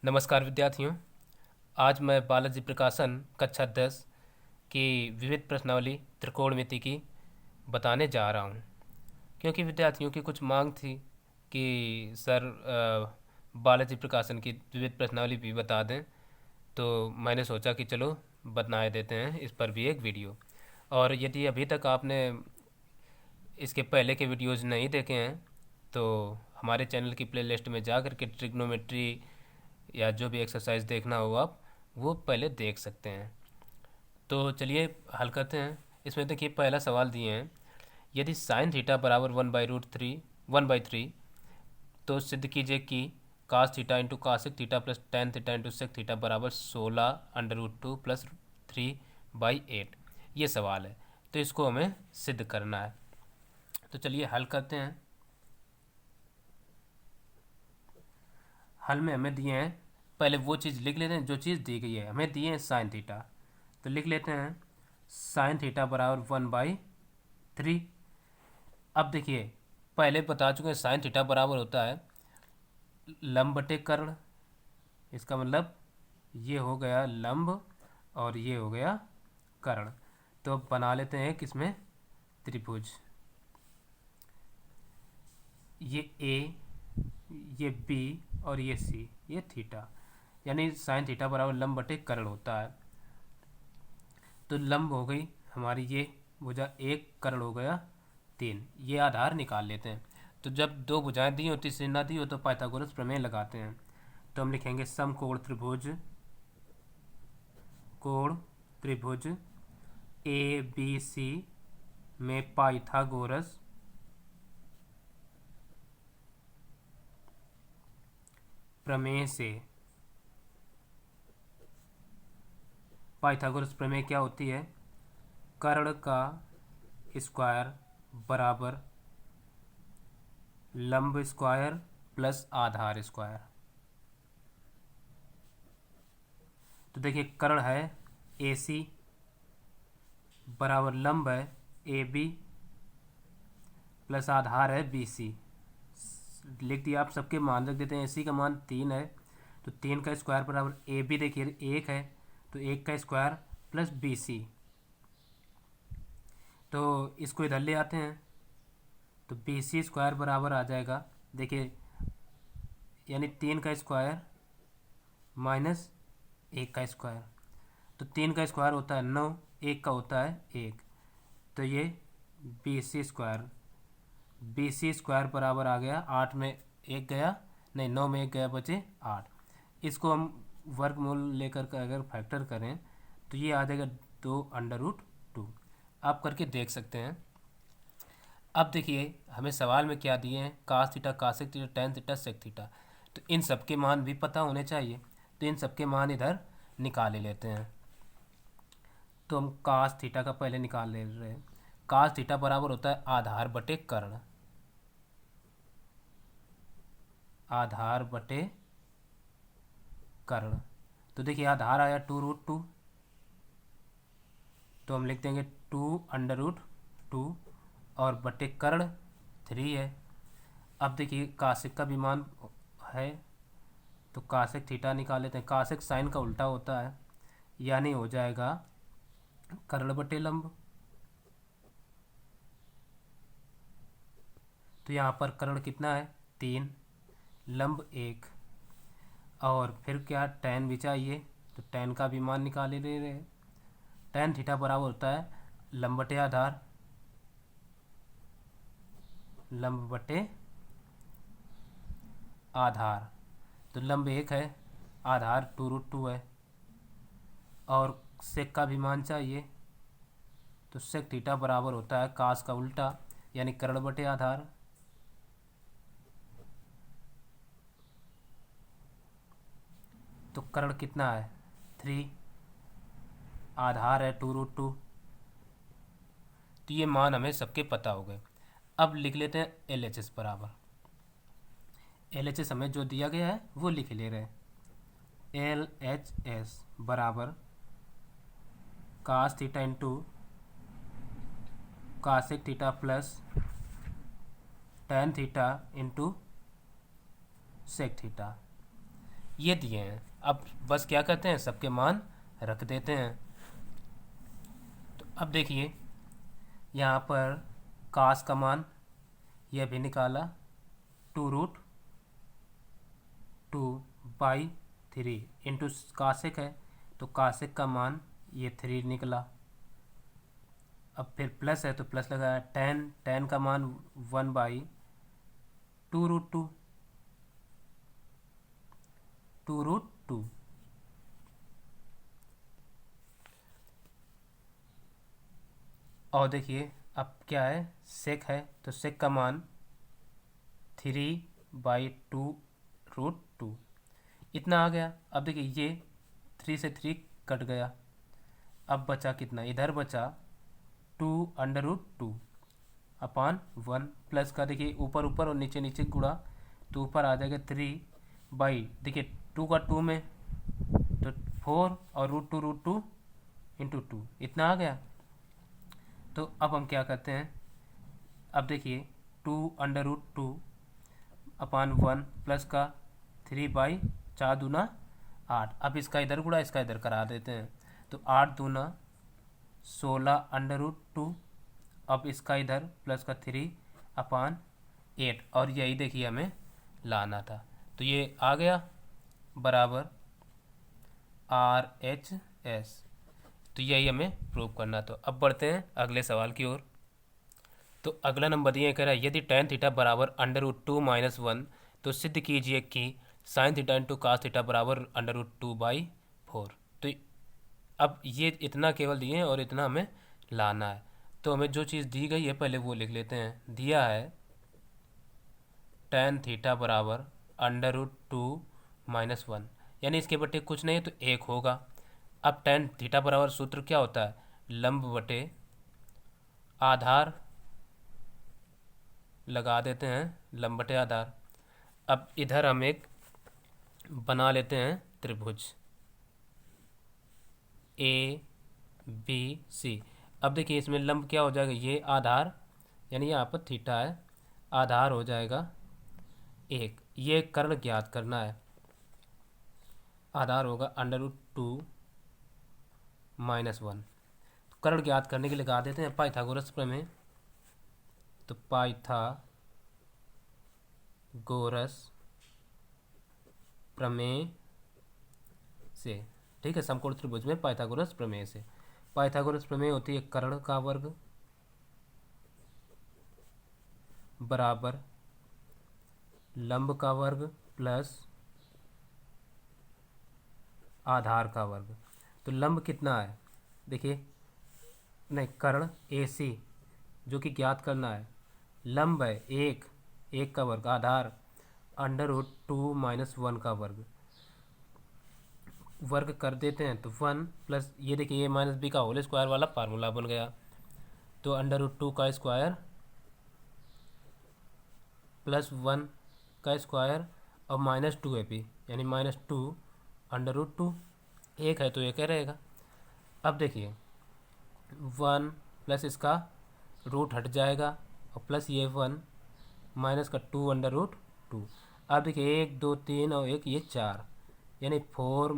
नमस्कार विद्यार्थियों। आज मैं बालाजी प्रकाशन कक्षा 10 की विविध प्रश्नावली त्रिकोणमिति की बताने जा रहा हूँ, क्योंकि विद्यार्थियों की कुछ मांग थी कि सर बालाजी प्रकाशन की विविध प्रश्नावली भी बता दें। तो मैंने सोचा कि चलो बना देते हैं इस पर भी एक वीडियो। और यदि अभी तक आपने इसके पहले के वीडियोज़ नहीं देखे हैं तो हमारे चैनल की प्लेलिस्ट में जा कर के ट्रिग्नोमेट्री या जो भी एक्सरसाइज देखना हो आप वो पहले देख सकते हैं। तो चलिए हल करते हैं। इसमें देखिए पहला सवाल दिए हैं, यदि साइन थीटा बराबर 1/3 तो सिद्ध कीजिए कि cos theta into cosec theta plus tan theta into sec theta बराबर 16√2 प्लस 3/8। ये सवाल है, तो इसको हमें सिद्ध करना है। तो चलिए हल करते हैं। हल में हमें दिए हैं, पहले वो चीज़ लिख लेते हैं जो चीज़ दी गई है। हमें दिए हैं साइन थीटा, तो लिख लेते हैं साइन थीटा बराबर 1/3। अब देखिए पहले बता चुके हैं साइन थीटा बराबर होता है लंब बटे कर्ण। इसका मतलब ये हो गया लंब और ये हो गया कर्ण। तो अब बना लेते हैं किसमें, त्रिभुज। ये ए, ये बी और ये सी, ये थीटा, यानी साइन थीटा बराबर लंब बटे कर्ण होता है। तो लंब हो गई हमारी ये भुजा एक, कर्ण हो गया 3। ये आधार निकाल लेते हैं। तो जब दो भुजाएं दी हो तीसरी ना दी हो तो पाइथागोरस प्रमेय लगाते हैं। तो हम लिखेंगे समकोण त्रिभुज, कोण त्रिभुज ए बी सी में पाइथागोरस प्रमेय से। पाइथागोरस प्रमेय क्या होती है, कर्ण का स्क्वायर बराबर लंब स्क्वायर प्लस आधार स्क्वायर। तो देखिए कर्ण है ए सी बराबर लंब है ए बी प्लस आधार है बी सी। लिख दिया, आप सबके मान रख देते हैं। ए सी का मान 3 है तो 3 का स्क्वायर बराबर ए बी देखिए 1 है तो 1 का स्क्वायर प्लस बी सी। तो इसको इधर ले आते हैं तो बी सी स्क्वायर बराबर आ जाएगा, देखिए यानी 3 का स्क्वायर माइनस 1 का स्क्वायर। तो 3 का स्क्वायर होता है 9, 1 का होता है 1। तो ये B C square, B C square बराबर आ गया 8 में 1 गया, नहीं 9 में 1 गया, बचे 8। इसको हम वर्गमूल लेकर के अगर फैक्टर करें तो ये आ जाएगा 2√2। आप करके देख सकते हैं। अब देखिए हमें सवाल में क्या दिए हैं, cos theta cosec theta tan theta sec theta. तो इन सब के मान भी पता होने चाहिए, तो इन सब के मान इधर निकाल ले लेते हैं। तो हम कास थीटा का पहले निकाल ले रहे हैं। कास थीटा बराबर होता है आधार बटे कर्ण, आधार बटे कर्ण। तो देखिए आधार आया 2√2, तो हम लिख देंगे 2√2 और बटे कर्ण 3 है। अब देखिए काशिक का भी मान है तो काशिक थीटा निकाल लेते हैं। काशिक साइन का उल्टा होता है, यानी हो जाएगा कर्ण बटे लंब। तो यहाँ पर कर्ण कितना है 3, लंब 1, और फिर क्या टेन भी चाहिए तो टेन का भी मान निकाल ले रहे हैं। टेन थीटा बराबर होता है लंब बटे आधार, लंब बटे आधार। तो लंब 1 है, आधार 2√2 है, और सेक का भी मान चाहिए तो सेक थीटा बराबर होता है कास का उल्टा, यानी कर्ण बटे आधार। तो कर्ण कितना है 3, आधार है 2√2। तो ये मान हमें सबके पता हो गए। अब लिख लेते हैं एल एच एस बराबर, एल एच एस हमें जो दिया गया है वो लिख ले रहे हैं। एल एच एस बराबर cos theta into cosec theta plus tan theta into sec theta. ये दिए हैं। अब बस क्या करते हैं, सबके मान रख देते हैं। तो अब देखिए यहाँ पर कास का मान यह भी निकाला, 2√2/3 इंटू कासिक है तो कासिक का मान ये 3 निकला। अब फिर प्लस है तो प्लस लगाया, टेन का मान 1/2√2, 2√2। और देखिए अब क्या है, सेक है तो सेक का मान 3/2√2 इतना आ गया। अब देखिए ये 3 से 3 कट गया, अब बचा कितना, इधर बचा 2√2 अपान 1 प्लस का, देखिए ऊपर ऊपर और नीचे नीचे गुणा तो ऊपर आ जाएगा 3 देखिए 2 का 2 में तो 4 और √2 इंटू 2 इतना आ गया। तो अब हम क्या करते हैं, अब देखिए 2√2 अपान 1 प्लस का 3/4×8। अब इसका इधर गुणा इसका इधर करा देते हैं तो 8×16√2। अब इसका इधर प्लस का 3/8 और यही देखिए हमें लाना था। तो ये आ गया बराबर RHS। तो यही हमें प्रूव करना। तो अब बढ़ते हैं अगले सवाल की ओर। तो अगला नंबर ये कह रहा है यदि tan थीटा बराबर √2 - 1 तो सिद्ध कीजिए कि sin theta into cos theta बराबर √2/4। तो अब ये इतना केवल दिए हैं और इतना हमें लाना है। तो हमें जो चीज़ दी गई है पहले वो लिख लेते हैं। दिया है tan थीटा बराबर √2 - 1 यानी इसके बटे कुछ नहीं तो 1 होगा। अब tan थीटा बराबर सूत्र क्या होता है, लंब बटे आधार लगा देते हैं, लंब बटे आधार। अब इधर हम एक बना लेते हैं त्रिभुज ABC। अब देखिए इसमें लंब क्या हो जाएगा, ये आधार यानी यहाँ पर थीटा है, आधार हो जाएगा 1। ये कर्ण ज्ञात करना है, आधार होगा √2 - 1। कर्ण ज्ञात करने के लिए लगा देते हैं पाइथागोरस प्रमेय। तो पाइथागोरस प्रमेय से, ठीक है, समकोण त्रिभुज में पाइथागोरस प्रमेय से। पाइथागोरस प्रमेय होती है कर्ण का वर्ग बराबर लंब का वर्ग प्लस आधार का वर्ग। तो लंब कितना है, देखिए नहीं, कर्ण AC जो कि ज्ञात करना है, लंब है 1, 1 का वर्ग, आधार √2 - 1 का वर्ग। वर्ग कर देते हैं तो 1 प्लस ये देखिए A - B का होल स्क्वायर वाला फार्मूला बन गया। तो √2 का स्क्वायर प्लस 1 का स्क्वायर और -2 है P यानी -2 √2। 1 है तो 1 रहेगा। अब देखिए 1 प्लस इसका रूट हट जाएगा और प्लस ये 1 माइनस का 2 √2। अब देखिए 1 2 3 और 1 ये 4 यानी 4 -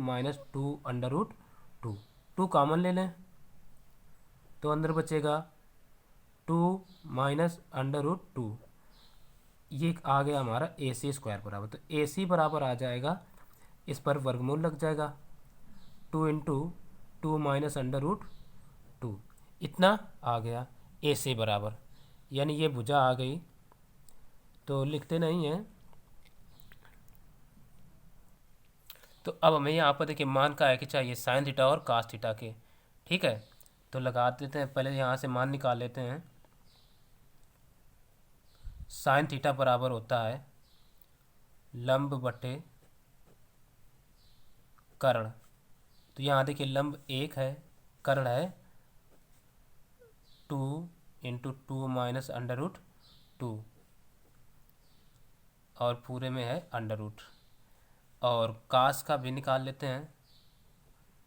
2 √2। 2 कॉमन ले लें तो अंदर बचेगा 2 -√2। ये आ गया हमारा AC स्क्वायर बराबर। तो AC बराबर आ जाएगा, इस पर वर्गमूल लग जाएगा 2 × 2 -√2 इतना आ गया AC बराबर, यानी ये भुजा आ गई। तो लिखते नहीं हैं। तो अब हमें यहाँ पर देखिए मान का है कि चाहिए साइन थीटा और कास थीटा के, ठीक है। तो लगा देते हैं, पहले यहाँ से मान निकाल लेते हैं। साइन थीटा बराबर होता है लंब बटे कर्ण। तो यहाँ देखिए लंब 1 है, कर्ण है 2 × 2 -√2 और पूरे में है √। और कास का भी निकाल लेते हैं।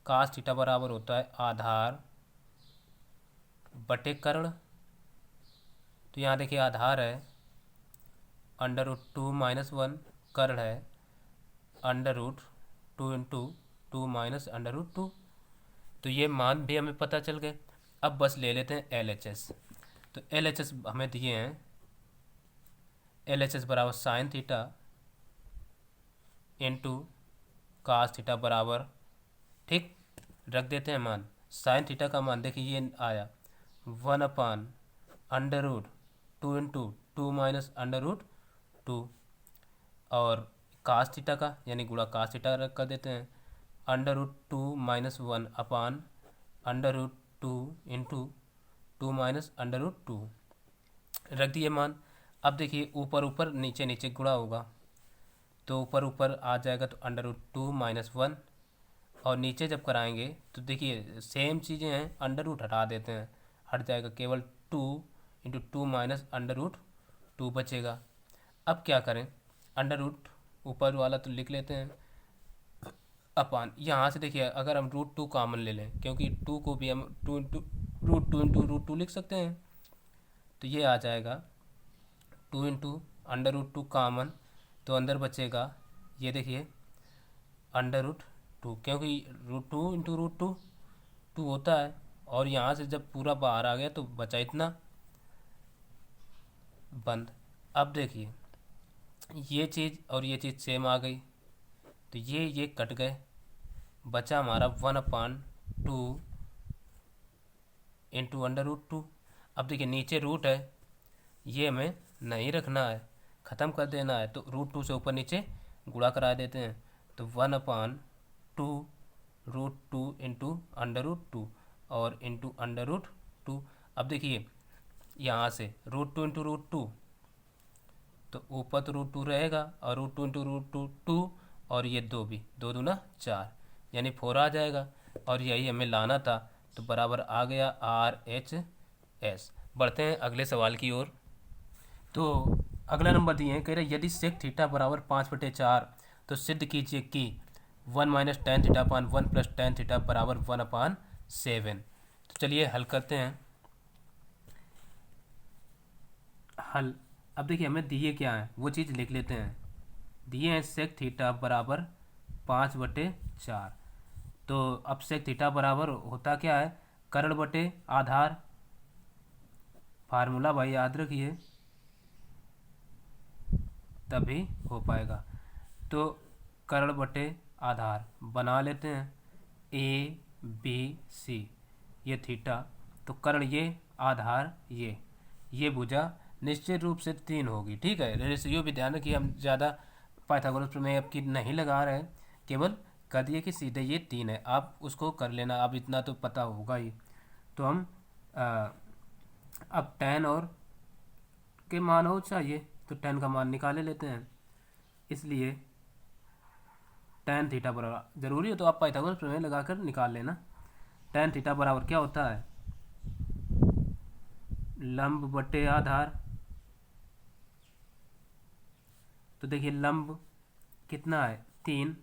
कास थीटा बराबर होता है आधार बटे कर्ण। तो यहाँ देखिए आधार है √2 - 1, कर्ण है √2 two into two minus under root two. तो ये मान भी हमें पता चल गए। अब बस ले लेते हैं एल एच एस। तो एल एच एस हमें दिए हैं, एल एच एस बराबर sine theta into cos theta बराबर, ठीक, रख देते हैं मान। साइन थीटा का मान देखिए ये आया 1 under root two into two minus under root two, और कास थीटा का यानी गुणा कास थीटा रख कर देते हैं under root two minus one upon under root two into two minus under root two, रख दिए मान। अब देखिए ऊपर ऊपर नीचे नीचे गुणा होगा, तो ऊपर ऊपर आ जाएगा तो under root two minus one, और नीचे जब कराएंगे तो देखिए सेम चीज़ें हैं, अंडर रूट हटा देते हैं, हट जाएगा, केवल two into two minus under root two बचेगा। अब क्या करें, अंडर रूट ऊपर वाला तो लिख लेते हैं अपान, यहाँ से देखिए अगर हम रूट टू कॉमन ले लें, क्योंकि टू को भी हम टू इंटू रूट टू लिख सकते हैं, तो ये आ जाएगा two into under root two common, तो अंदर बचेगा ये देखिए अंडर रूट टू, क्योंकि root two into root two two होता है, और यहाँ से जब पूरा बाहर आ गया तो बचा इतना, बंद। अब देखिए ये चीज़ और ये चीज़ सेम आ गई, तो ये कट गए, बचा हमारा 1/2 इंटू अंडर रूट टू। अब देखिए नीचे रूट है, ये हमें नहीं रखना है, ख़त्म कर देना है, तो रूट टू से ऊपर नीचे गुणा करा देते हैं, तो 1/2 root two into under root two और इंटू अंडर रूट टू। अब देखिए यहाँ से root two into root two, तो ऊपर तो रूट टू रहेगा, और root two into root two two, और ये दो भी, दो दूना चार, यानी फोर आ जाएगा, और यही हमें लाना था, तो बराबर आ गया आर एच एस। बढ़ते हैं अगले सवाल की ओर। तो अगला नंबर दिए हैं, कह रहे यदि सेक थीटा बराबर 5/4, तो सिद्ध कीजिए कि 1 minus tan theta upon 1 plus tan theta बराबर 1/7। तो चलिए हल करते हैं। हल, अब देखिए हमें दिए क्या है वो चीज़ लिख लेते हैं। दिए हैं सेक थीटा बराबर 5/4, तो अब सेक थीटा बराबर होता क्या है, कर्ण बटे आधार, फार्मूला भाई याद रखिए तभी हो पाएगा। तो कर्ण बटे आधार बना लेते हैं, ए बी सी, ये थीटा, तो कर्ण ये, आधार ये भुजा निश्चित रूप से 3 होगी, ठीक है। रेशियो भी ध्यान रखिए, हम ज़्यादा पाइथागोरस प्रमेय अब की नहीं लगा रहे हैं, केवल कर दिए कि सीधे ये 3 है, आप उसको कर लेना, अब इतना तो पता होगा ही। तो हम अब टेन और के मान हो चाहिए, तो टेन का मान निकाले लेते हैं, इसलिए टेन थीटा बराबर, जरूरी हो तो आप पाइथागोरस प्रमेय लगाकर निकाल लेना। टेन थीटा बराबर क्या होता है, लंब बटे आधार। तो देखिए लंब कितना है 3,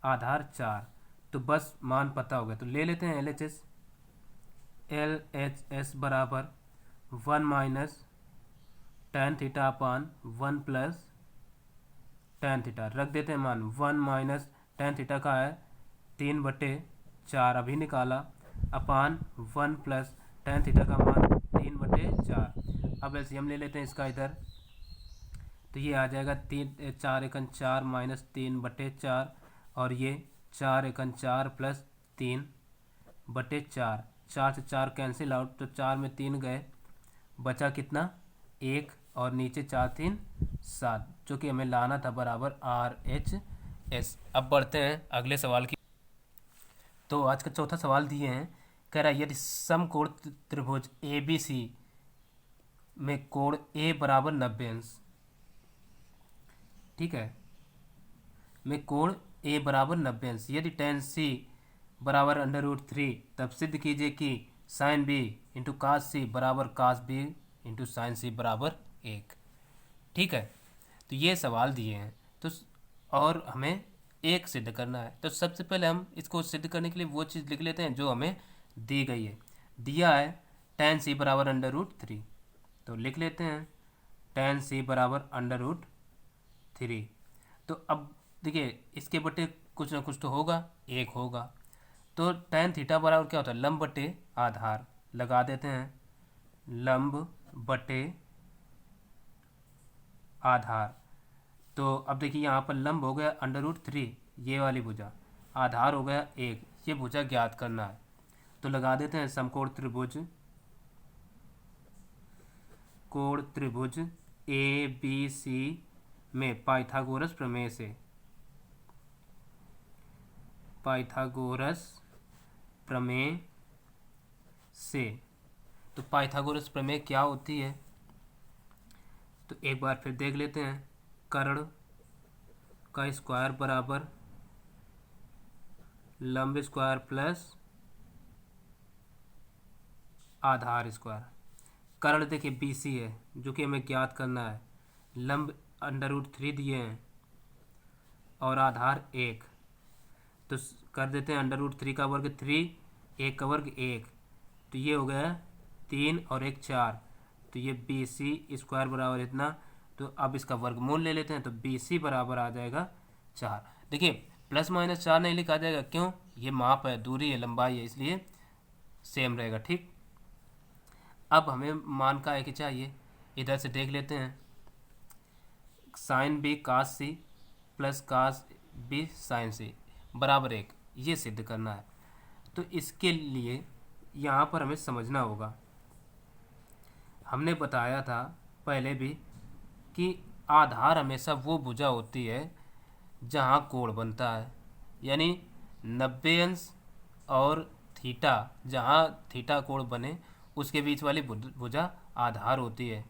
आधार 4, तो बस मान पता हो गया, तो ले लेते हैं L H S. L H S बराबर 1 minus tan theta upon 1 plus tan theta, रख देते हैं मान। 1 माइनस टेन थीटा का है 3/4, अभी निकाला, अपान 1 प्लस टेन थीटा का मान 3/4। अब एलसीएम ले लेते हैं इसका इधर, तो ये आ जाएगा 4 माइनस 3/4, और ये 4 प्लस 3/4, 4 से 4 कैंसिल आउट, तो 4 में 3 गए, बचा कितना 1, और नीचे 4×3=7, जो कि हमें लाना था बराबर आर एच एस। अब बढ़ते हैं अगले सवाल की। तो आज का चौथा सवाल दिए हैं, कह रहा है यदि समकोण त्रिभुज ए बी सी में कोण ए बराबर 90°, ठीक है, में कोण ए बराबर 90°, यदि टेन सी बराबर √3, तब सिद्ध कीजिए कि साइन बी इंटू कास सी बराबर कास बी इंटू साइन सी बराबर 1, ठीक है। तो ये सवाल दिए हैं, तो और हमें एक सिद्ध करना है, तो सबसे पहले हम इसको सिद्ध करने के लिए वो चीज़ लिख लेते हैं जो हमें दी गई है। दिया है टेन सी बराबर √3, तो लिख लेते हैं टेन सी बराबर √3। तो अब देखिए इसके बटे कुछ ना कुछ तो होगा, एक होगा। तो tan थीटा बराबर क्या होता है, लंब बटे आधार। लगा देते हैं, लंब बटे आधार। तो अब देखिए यहाँ पर लंब हो गया √3, ये वाली भुजा, आधार हो गया एक, ये भुजा ज्ञात करना है। तो लगा देते हैं समकोण त्रिभुज, कोण त्रिभुज ए बी सी में पाइथागोरस प्रमेय से, पाइथागोरस प्रमेय से। तो पाइथागोरस प्रमेय क्या होती है, तो एक बार फिर देख लेते हैं। कर्ण का स्क्वायर बराबर लंब स्क्वायर प्लस आधार स्क्वायर। कर्ण देखिए BC है जो कि हमें ज्ञात करना है, लंब √3 दिए हैं और आधार एक। तो कर देते हैं √3 का वर्ग 3, एक का वर्ग 1, तो ये हो गया 3 और 1 4। तो ये BC स्क्वायर बराबर इतना। तो अब इसका वर्गमूल ले लेते हैं, तो BC बराबर आ जाएगा 4। देखिए +- 4 नहीं लिखा जाएगा, क्यों, ये माप है, दूरी है, लंबाई है, इसलिए सेम रहेगा। ठीक, अब हमें मान का एक ही चाहिए, इधर से देख लेते हैं। sin B cos C plus cos B sin C बराबर 1, ये सिद्ध करना है। तो इसके लिए यहाँ पर हमें समझना होगा, हमने बताया था पहले भी कि आधार हमेशा वो भुजा होती है जहाँ कोण बनता है, यानी 90 अंश और थीटा, जहाँ थीटा कोण बने उसके बीच वाली भुजा आधार होती है।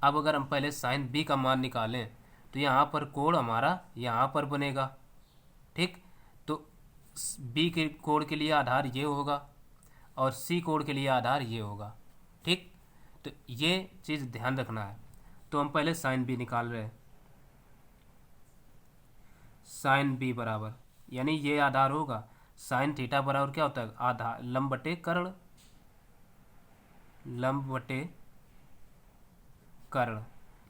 अब अगर हम पहले sin B का मान निकालें तो यहाँ पर कोण हमारा यहाँ पर बनेगा। ठीक, तो B के कोण के लिए आधार ये होगा और C कोण के लिए आधार ये होगा। ठीक, तो ये चीज़ ध्यान रखना है। तो हम पहले sin B निकाल रहे हैं। sin B बराबर, यानी ये आधार होगा, sin थीटा बराबर क्या होता है, आधार लंब बटे कर्ण, लंब बटे कर्ण।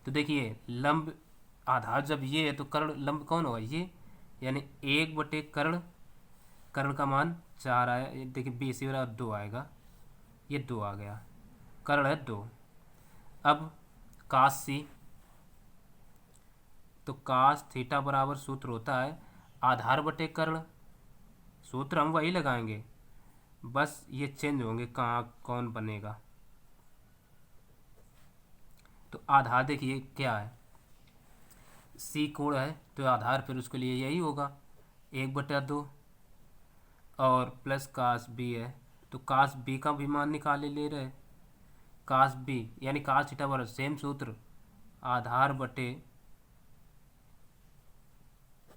तो देखिए लंब आधार जब ये है तो कर्ण लंब कौन होगा, ये, यानी 1/कर्ण, कर्ण का मान 4 आया, देखिए BC बराबर 2 आएगा, ये 2 आ गया, कर्ण है 2। अब cos C, तो cos थीटा बराबर सूत्र होता है आधार बटे कर्ण, सूत्र हम वही लगाएंगे, बस ये चेंज होंगे कहाँ कौन बनेगा। तो आधार देखिए क्या है, C कोण है तो आधार फिर उसके लिए यही होगा 1/2, और प्लस cos B है तो cos B का भी मान निकाले ले रहे, cos B यानी cos थीटा बराबर सेम सूत्र, आधार बटे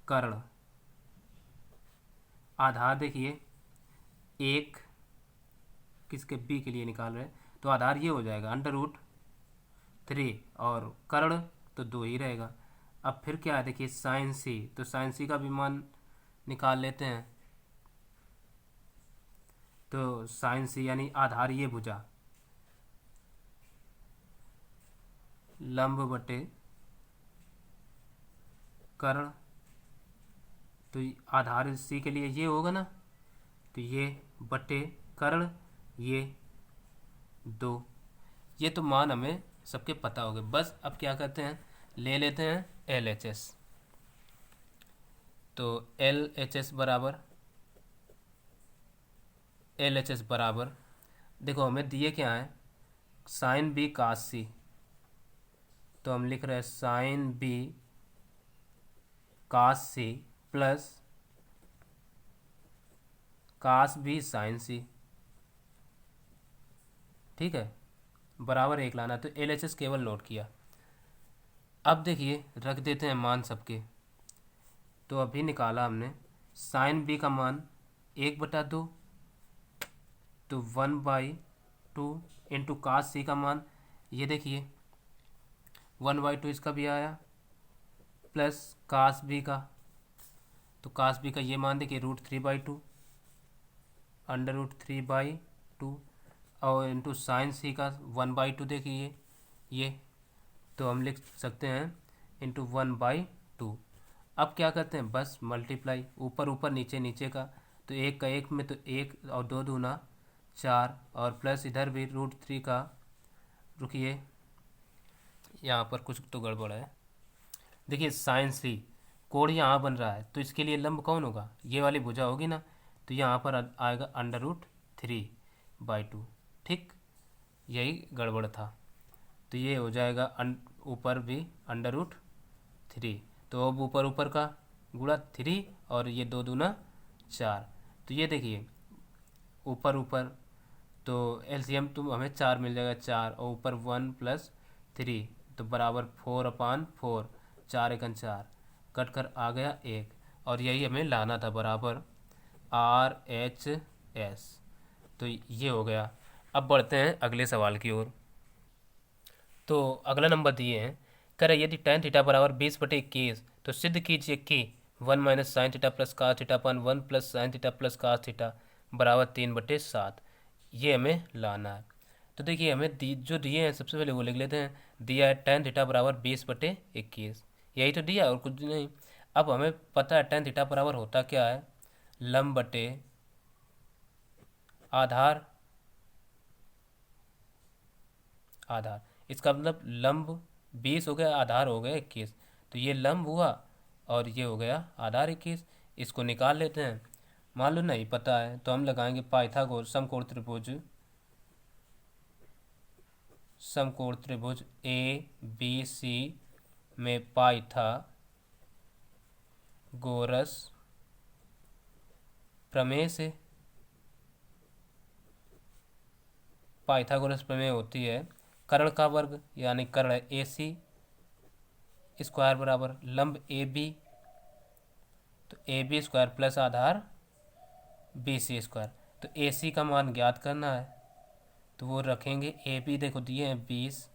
कर्ण। आधार देखिए एक किसके B के लिए निकाल रहे हैं, तो आधार ये हो जाएगा √3 और कर्ण तो 2 ही रहेगा। अब फिर क्या है, देखिए sin C, तो sin C का भी मान निकाल लेते हैं। तो sin C यानी आधार ये भुजा, लंब बटे कर्ण, तो आधार C के लिए ये होगा ना, तो ये बटे कर्ण ये 2। ये तो मान हमें सबके पता हो गए। बस अब क्या करते हैं, ले लेते हैं LHS। तो LHS बराबर देखो हमें दिए क्या है, sin B cos C, तो हम लिख रहे हैं sin B cos C plus cos B sin C। ठीक है, बराबर 1 लाना, तो LHS केवल नोट किया। अब देखिए रख देते हैं मान सबके। तो अभी निकाला हमने sin B का मान 1/2, तो 1/2 इंटू cos C का मान, ये देखिए 1/2 इसका भी आया, प्लस cos B का, तो cos B का ये मान देखिए √3/2, √3/2, और इंटू sin C का 1/2 देखिए ये, तो हम लिख सकते हैं इंटू 1/2। अब क्या करते हैं, बस मल्टीप्लाई, ऊपर ऊपर नीचे नीचे का, तो एक का एक में तो एक और दो दूना चार, और प्लस इधर भी √3 का, रुकिए यहाँ पर कुछ तो गड़बड़ है। देखिए साइन सी, कोण यहाँ बन रहा है, तो इसके लिए लंब कौन होगा, ये वाली भुजा होगी ना, तो यहाँ पर आएगा √3/2। ठीक, यही गड़बड़ था। तो ये हो जाएगा ऊपर भी √3, तो अब ऊपर ऊपर का गुणा 3 और ये दो दूना 4। तो ये देखिए ऊपर ऊपर तो एलसीएम तो हमें 4 मिल जाएगा, 4 और ऊपर 1+3 तो बराबर 4/4, 4×4 कट कर आ गया 1, और यही हमें लाना था बराबर RHS। तो ये हो गया। अब बढ़ते हैं अगले सवाल की ओर। तो अगला नंबर दिए हैं, करें यदि tan थीटा बराबर 20/21 तो सिद्ध कीजिए कि 1 - sin theta plus cos theta अपन 1 + sin theta plus cos theta बराबर 3/7। ये हमें लाना है। तो देखिए हमें जो दिए हैं सबसे पहले वो लिख लेते हैं। दिया है tan थीटा बराबर 20/21, यही तो दिया और कुछ नहीं। अब हमें पता है tan थीटा बराबर होता क्या है, लंब बटे आधार, आधार। इसका मतलब लंब 20 हो गया, आधार हो गया 21, तो ये लंब हुआ और ये हो गया आधार 21। इसको निकाल लेते हैं। मान लो नहीं पता है तो हम लगाएंगे पाइथागोरस समकोण त्रिभुज, समकोण त्रिभुज ABC में पाइथागोरस प्रमेय से, पाइथागोरस प्रमेय होती है कर्ण का वर्ग यानी कर्ण AC स्क्वायर बराबर लंब AB, तो AB स्क्वायर प्लस आधार BC स्क्वायर। तो AC का मान ज्ञात करना है, तो वो रखेंगे AB, देखो दिए हैं 20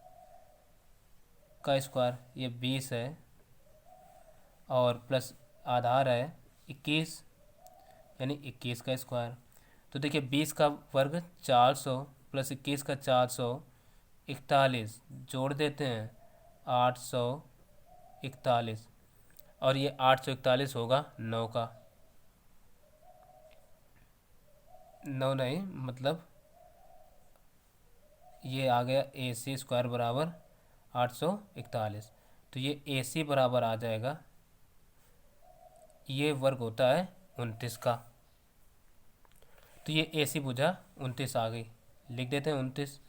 का स्क्वायर, ये 20 है, और प्लस आधार है 21 यानी 21 का स्क्वायर। तो देखिए 20 का वर्ग 400 प्लस 21 का 441, जोड़ देते हैं 841, और ये 841 होगा 9 का, 9 नहीं मतलब ये आ गया AC स्क्वायर बराबर 841। तो ये AC बराबर आ जाएगा, ये वर्ग होता है 29 का। तो ये AC भुजा 29 आ गई, लिख देते हैं 29।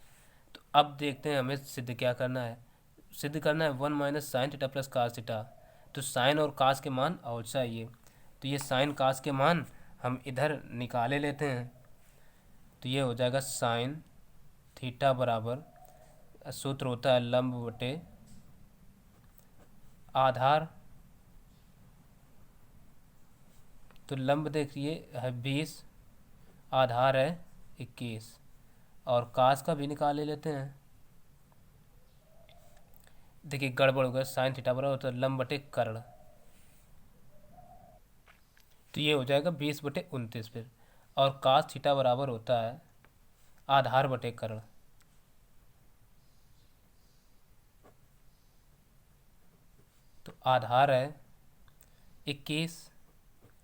तो अब देखते हैं हमें सिद्ध क्या करना है। सिद्ध करना है 1 - sin theta plus cos theta. तो साइन और कास के मान और चाहिए, तो ये साइन कास के मान हम इधर निकाले लेते हैं। तो ये हो जाएगा साइन थीटा बराबर, सूत्र होता है लंब बटे आधार, तो लंब देखिए है 20, आधार है 21, और कास का भी निकाल लेते हैं। देखिए गड़बड़ हो गया, साइन थीटा बराबर होता है लंब बटे कर्ण, तो ये हो जाएगा 20/29 फिर, और कास थीटा बराबर होता है आधार बटे कर्ण। तो आधार है 21,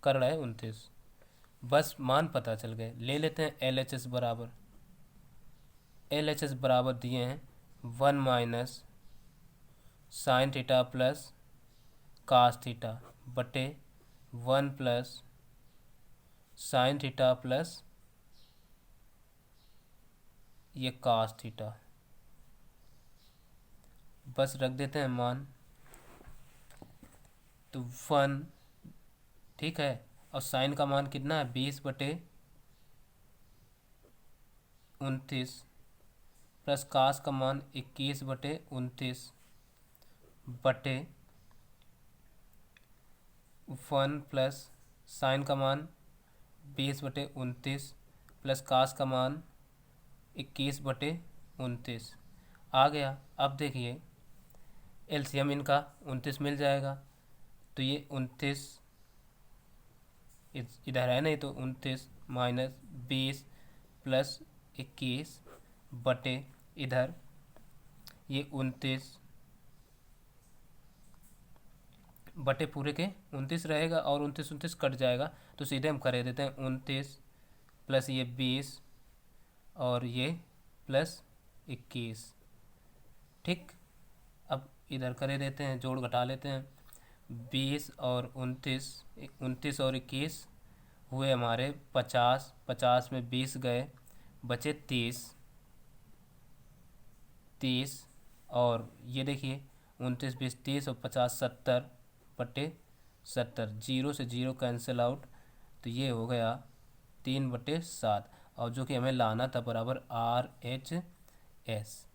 कर्ण है 29, बस मान पता चल गए। ले लेते हैं LHS बराबर, LHS बराबर दिए हैं 1 - sine theta plus cos theta बटे 1 + साइन थीटा प्लस ये कास थीटा, बस रख देते हैं मान। तो 1, ठीक है, और साइन का मान कितना है 20/29 प्लस कास का मान 21/29 बटे 1 प्लस साइन का मान 20/29 प्लस कास का मान 21/29 आ गया। अब देखिए एलसीएम इनका 29 मिल जाएगा, तो ये 29 इधर है नहीं, तो 29 - 20 प्लस 21 बटे इधर ये 29 बटे पूरे के 29 रहेगा और 29 कट जाएगा, तो सीधे हम कर देते हैं 29 प्लस ये 20 और ये प्लस 21। ठीक, अब इधर करे देते हैं, जोड़ घटा लेते हैं। 20 और 29, 29 और 21 हुए हमारे 50, 50 में 20 गए, बचे 30, 30 और ये देखिए 29 20 30 और 50 70 बटे 70, जीरो से जीरो कैंसिल आउट, तो ये हो गया 3/7, और जो कि हमें लाना था बराबर RHS।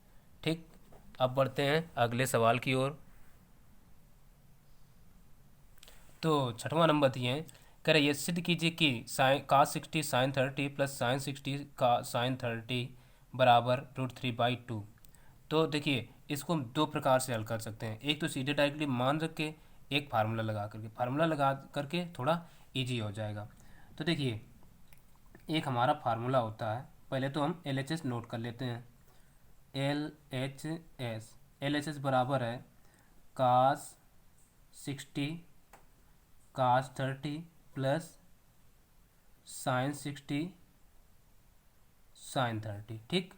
ठीक, अब बढ़ते हैं अगले सवाल की ओर। तो छठवां नंबर दिए हैं, कह रहे ये सिद्ध कीजिए कि sine cos 60 sin 30 plus sin 60 का sin 30 बराबर √3/2। तो देखिए इसको हम दो प्रकार से हल कर सकते हैं, एक तो सीधे डायरेक्टली मान रख के, एक फार्मूला लगा करके। फार्मूला लगा करके थोड़ा इजी हो जाएगा। तो देखिए एक हमारा फार्मूला होता है, पहले तो हम LHS नोट कर लेते हैं। LHS बराबर है cos 60 cos 30 plus sin 60 sin 30। ठीक,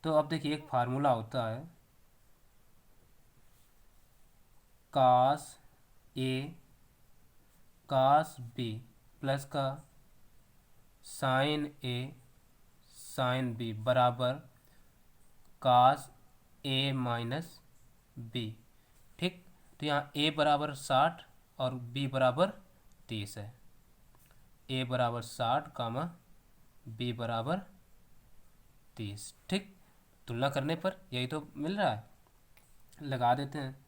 तो अब देखिए एक फार्मूला होता है cos A cos B plus का sin A sin B बराबर cos A माइनस B। ठीक, तो यहाँ A बराबर 60 और B बराबर 30 है। A बराबर 60 कामा B बराबर 30। ठीक, तुलना करने पर यही तो मिल रहा है, लगा देते हैं।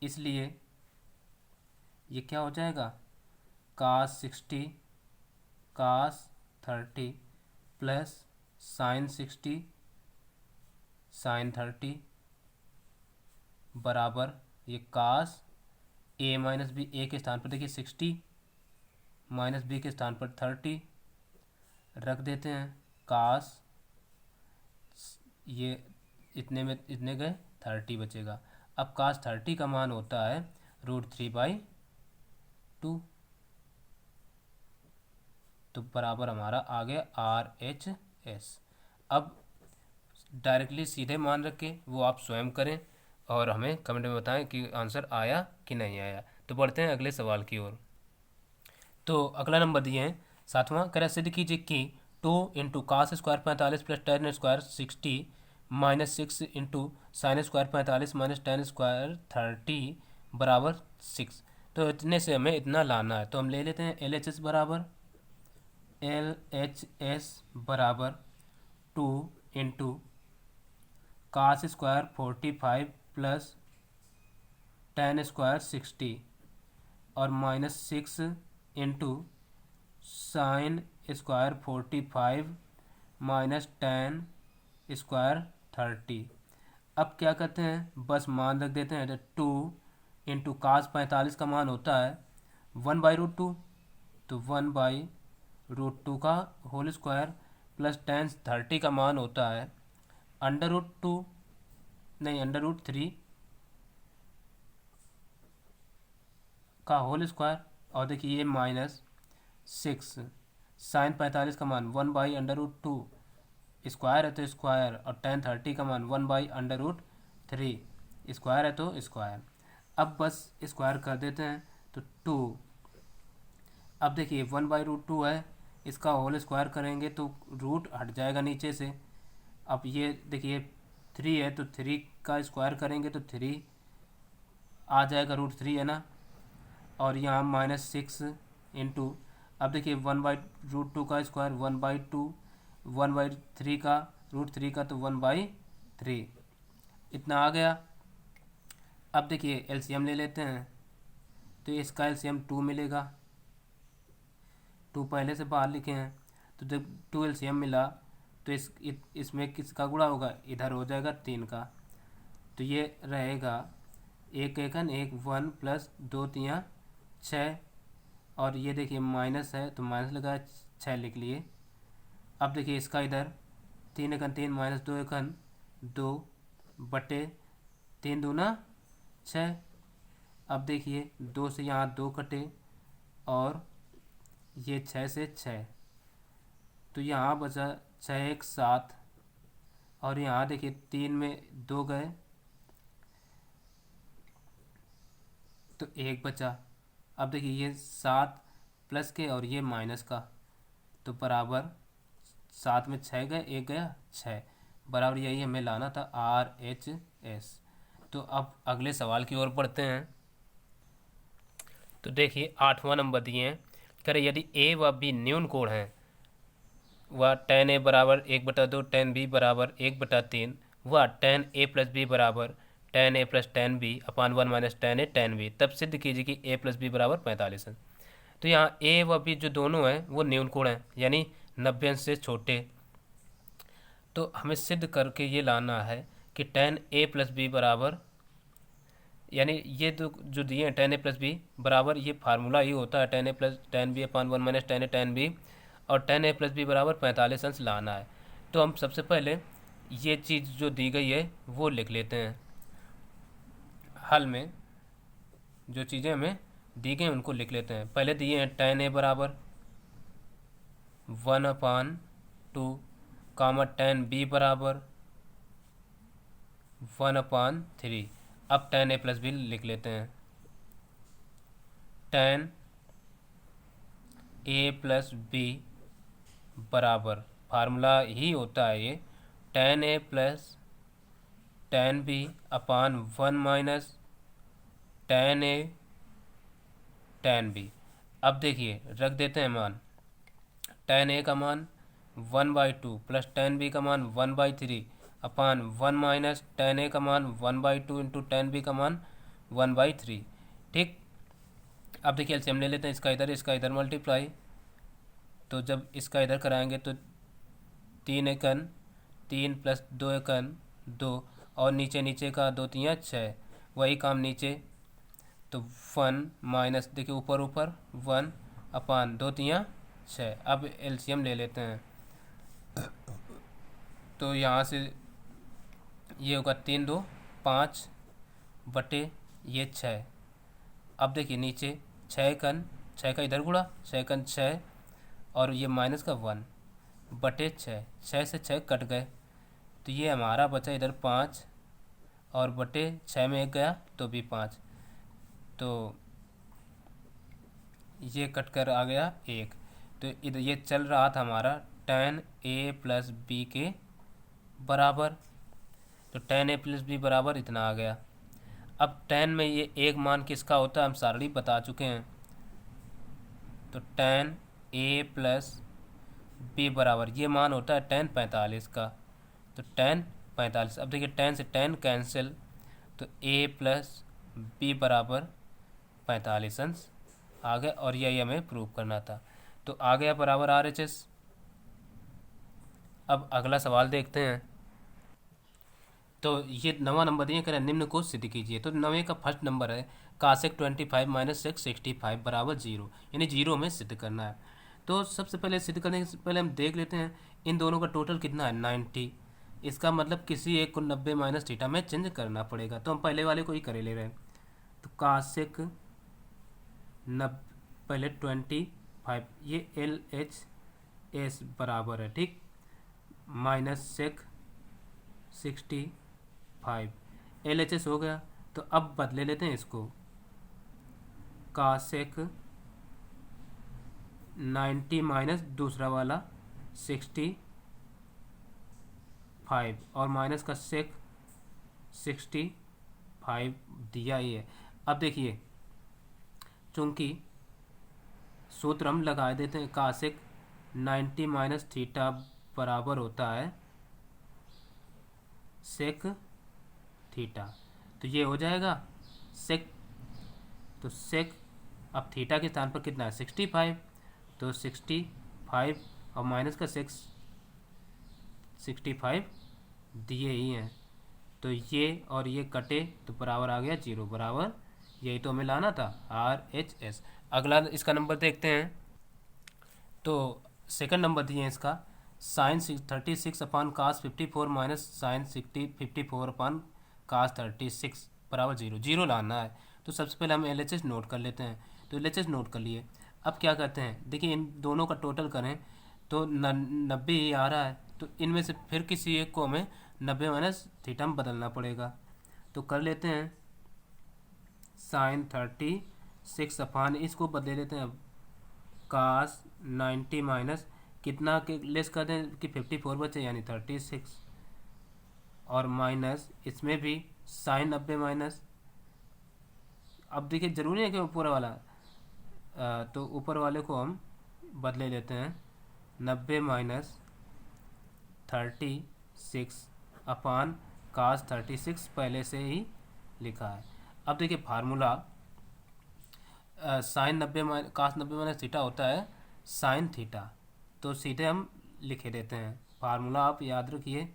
इसलिए ये क्या हो जाएगा, cos 60 cos 30 plus sin 60 sin 30 बराबर ये cos A माइनस बी, ए के स्थान पर देखिए 60 माइनस बी के स्थान पर 30 रख देते हैं। cos ये इतने में इतने गए, 30 बचेगा। अब cos 30 का मान होता है √3/2, तो बराबर हमारा आ गया RHS। अब डायरेक्टली सीधे मान रख के वो आप स्वयं करें और हमें कमेंट में बताएं कि आंसर आया कि नहीं आया। तो बढ़ते हैं अगले सवाल की ओर। तो अगला नंबर दिए हैं सातवां, कह सिद्ध कीजिए कि 2 × cos² 45 plus tan² 60 minus 6 × sin² 45 minus tan² 30 बराबर 6। तो इतने से हमें इतना लाना है, तो हम ले लेते हैं LHS बराबर LHS बराबर 2 × cos² 45 प्लस tan² 60 और माइनस 6 sin² 45 माइनस tan² 30। अब क्या करते हैं, बस मान रख देते हैं। 2 × cos 45 का मान होता है 1/√2, तो 1/√2 का होल स्क्वायर प्लस tan 30 का मान होता है √2 नहीं √3 का होल स्क्वायर, और देखिए ये माइनस 6 sin 45 का मान 1/√2 स्क्वायर है तो स्क्वायर, और tan 30 का मान 1/√3 स्क्वायर है तो स्क्वायर। अब बस स्क्वायर कर देते हैं, तो 2। अब देखिए 1/√2 है, इसका होल स्क्वायर करेंगे तो रूट हट जाएगा नीचे से। अब ये देखिए 3 है, तो 3 का स्क्वायर करेंगे तो 3 आ जाएगा, √3 है ना। और यहाँ माइनस 6 इंटू, अब देखिए 1/√2 का स्क्वायर 1/2, 1/3 का √3 का तो 1/3 इतना आ गया। अब देखिए LCM ले लेते हैं, तो इसका LCM 2 मिलेगा। 2 पहले से बाहर लिखे हैं, तो जब 2 LCM मिला तो इसमें किसका गुणा होगा, इधर हो जाएगा 3 का। तो ये रहेगा 1 एकन 1 1 प्लस 2 3 6, और ये देखिए माइनस है तो माइनस लगा 6 लिख लिए। अब देखिए इसका इधर 3 एकन 3 माइनस 2 एकन 2 बटे 3 दूना 6। अब देखिए 2 से यहाँ 2 कटे और ये 6 से 6, तो यहाँ बचा 6 एक 7, और यहाँ देखिए 3 में 2 गए तो 1 बचा। अब देखिए ये 7 प्लस के और ये माइनस का, तो बराबर 7 में 6 गए, 1 गया 6, बराबर यही हमें लाना था RHS। तो अब अगले सवाल की ओर बढ़ते हैं। तो देखिए 8वां नंबर दिए हैं, करें यदि ए व बी न्यून कोण हैं व tan a बराबर 1/2, tan b बराबर 1/3 व tan a प्लस बी बराबर tan a plus tan b upon 1 minus tan a tan b, तब सिद्ध कीजिए कि a प्लस बी बराबर 45 है। तो यहाँ a व b जो दोनों हैं वो न्यून कोण हैं, यानी 90 अंश से छोटे। तो हमें सिद्ध करके ये लाना है कि tan a प्लस बी बराबर, यानी ये जो दिए हैं tan a प्लस बी बराबर, ये फार्मूला ही होता है tan a plus tan b upon 1 minus tan a tan b, और tan a प्लस बी बराबर 45 अंश लाना है। तो हम सबसे पहले ये चीज़ जो दी गई है वो लिख लेते हैं। हल में जो चीज़ें हमें दी गई उनको लिख लेते हैं। पहले दिए हैं tan a बराबर 1/2, कामा tan b बराबर 1/3। अब tan a प्लस बी लिख लेते हैं। tan a प्लस बी बराबर, फार्मूला ही होता है ये, tan a plus tan b upon 1 minus tan a tan b। अब देखिए रख देते हैं मान, tan a का मान 1/2 प्लस tan b का मान 1/3 अपान 1 माइनस tan a का मान 1/2 इंटू tan b का मान 1/3। ठीक, अब देखिए एलसीएम ले लेते हैं, इसका इधर मल्टीप्लाई, तो जब इसका इधर कराएंगे तो 3 एकन 3 प्लस 2 एकन 2, और नीचे का 2 3 6, वही काम नीचे, तो 1 माइनस देखिए ऊपर 1 अपान 2 3 6। अब एलसीएम ले लेते हैं, तो यहाँ से ये होगा 3 2 5 बटे ये 6। अब देखिए नीचे 6 कन 6 का इधर गुणा, 6 कन 6 और ये माइनस का 1 बटे 6, 6 से 6 कट गए, तो ये हमारा बचा इधर 5, और बटे 6 में 1 गया तो भी 5, तो ये कट कर आ गया 1। तो इधर ये चल रहा था हमारा tan a प्लस बी के बराबर, तो tan a प्लस बी बराबर इतना आ गया। अब tan में ये एक मान किसका होता है हम सारणी बता चुके हैं, तो tan a प्लस बी बराबर ये मान होता है tan 45 का, तो tan 45। अब देखिए tan से tan कैंसिल, तो a प्लस बी बराबर 45 अंश आ गया, और यही हमें प्रूव करना था। तो आ गया बराबर RHS। अब अगला सवाल देखते हैं। तो ये 9वां नंबर दिए, करें निम्न को सिद्ध कीजिए। तो 9वें का फर्स्ट नंबर है cosec 25 माइनस sec 65 बराबर 0, यानी 0 में सिद्ध करना है। तो सबसे पहले सिद्ध करने से पहले हम देख लेते हैं इन दोनों का टोटल कितना है 90। इसका मतलब किसी एक को 90 माइनस थीटा में चेंज करना पड़ेगा, तो हम पहले वाले को ही करे ले रहे हैं। तो cosec पहले 25, ये LHS बराबर है, ठीक, माइनस sec 65, LHS हो गया। तो अब बदले लेते हैं इसको, cosec 90 माइनस दूसरा वाला 65 और माइनस का sec 65 दिया ही है। अब देखिए चूंकि सूत्र हम लगा देते हैं, cosec 90 माइनस थीटा बराबर होता है सेक थीटा, तो ये हो जाएगा सेक, तो सेक अब थीटा के स्थान पर कितना है 65, तो 65 और माइनस का सेक 65 दिए ही हैं, तो ये और ये कटे तो बराबर आ गया 0, बराबर यही तो हमें लाना था RHS। अगला इसका नंबर देखते हैं। तो सेकंड नंबर दिए हैं इसका साइन 36 अपान कास 54 माइनस साइन 54 अपान कास 36 बराबर 0, 0 लाना है। तो सबसे पहले हम LHS नोट कर लेते हैं। तो LHS नोट कर लिए। अब क्या करते हैं, देखिए इन दोनों का टोटल करें तो 90 ही आ रहा है। तो इनमें से फिर किसी एक को हमें 90 माइनस थीटा में बदलना पड़ेगा। तो कर लेते हैं साइन 36 अपान, इसको बदले लेते हैं अब कास 90 माइनस कितना के लेस कर दें कि 54 बचे यानी 36, और माइनस इसमें भी साइन 90 माइनस। अब देखिए ज़रूरी है कि ऊपर वाला तो ऊपर वाले को हम बदले लेते हैं 90 माइनस 36 अपान कास 36 पहले से ही लिखा है। अब देखिए फार्मूला साइन 90 कास 90 माइनस थीटा होता है साइन थीटा, तो सीधे हम लिखे देते हैं। फार्मूला आप याद रखिए,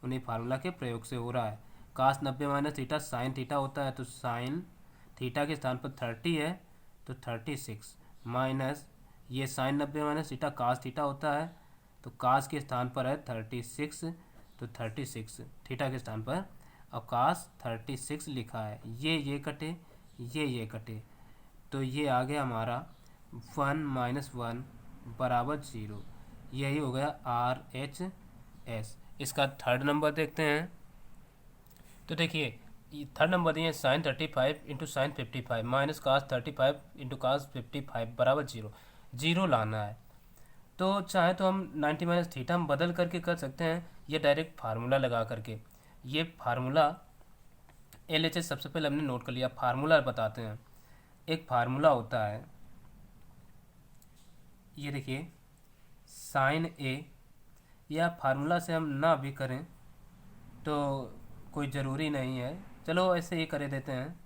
उन्हीं फार्मूला के प्रयोग से हो रहा है। कास 90 माइनस थीटा साइन थीटा होता है, तो साइन थीटा के स्थान पर 30 है तो 36 माइनस ये sine 90 minus theta cos theta होता है, तो कास के स्थान पर है 36, तो 36 थीटा के स्थान पर अब कास 36 लिखा है। ये कटे, ये कटे, तो ये आ गया हमारा 1 माइनस 1 बराबर 0। यही हो गया RHS। इसका थर्ड नंबर देखते हैं। तो देखिए थर्ड नंबर दिए sine 35 into sine 55 minus cos 35 into cos 55 बराबर 0। जीरो लाना है, तो चाहे तो हम 90 माइनस थीटा हम बदल करके कर सकते हैं, ये डायरेक्ट फार्मूला लगा करके। ये फार्मूला LHS सबसे पहले हमने नोट कर लिया। फार्मूला बताते हैं। एक फार्मूला होता है, ये देखिए साइन A, या फार्मूला से हम ना भी करें तो कोई ज़रूरी नहीं है, चलो ऐसे ही कर देते हैं।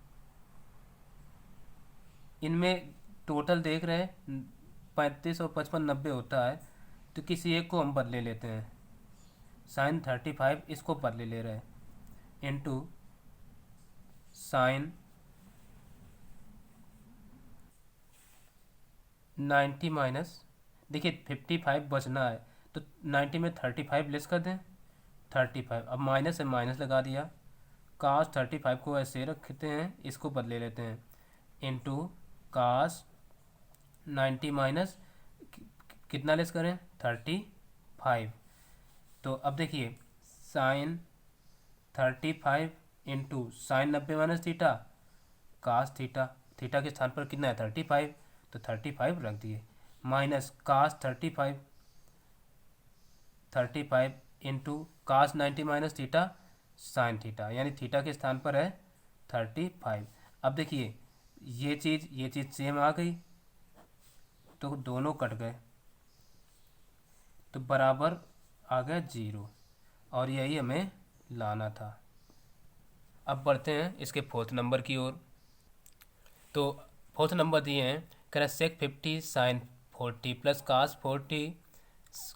इनमें टोटल देख रहे हैं 35 और 55 90 होता है, तो किसी एक को हम बदले लेते हैं। साइन 35 इसको बदले ले रहे हैं इंटू साइन 90 माइनस, देखिए 55 बचना है तो 90 में 35 लेस कर दें 35, अब माइनस है माइनस लगा दिया। कास 35 को ऐसे रखते हैं, इसको बदले लेते हैं इंटू कास 90 माइनस कितना लेस करें 35। तो अब देखिए sine 35 into sine 90 minus theta cos theta, theta के स्थान पर कितना है 35, तो 35 रख दिए minus cos 35 into cos 90 minus theta sine theta, यानी थीटा के स्थान पर है 35। अब देखिए ये चीज़ सेम आ गई, तो दोनों कट गए तो बराबर आ गया 0, और यही हमें लाना था। अब बढ़ते हैं इसके फोर्थ नंबर की ओर। तो फोर्थ नंबर दिए हैं, कह रहे सेक 50 साइन 40 प्लस कास 40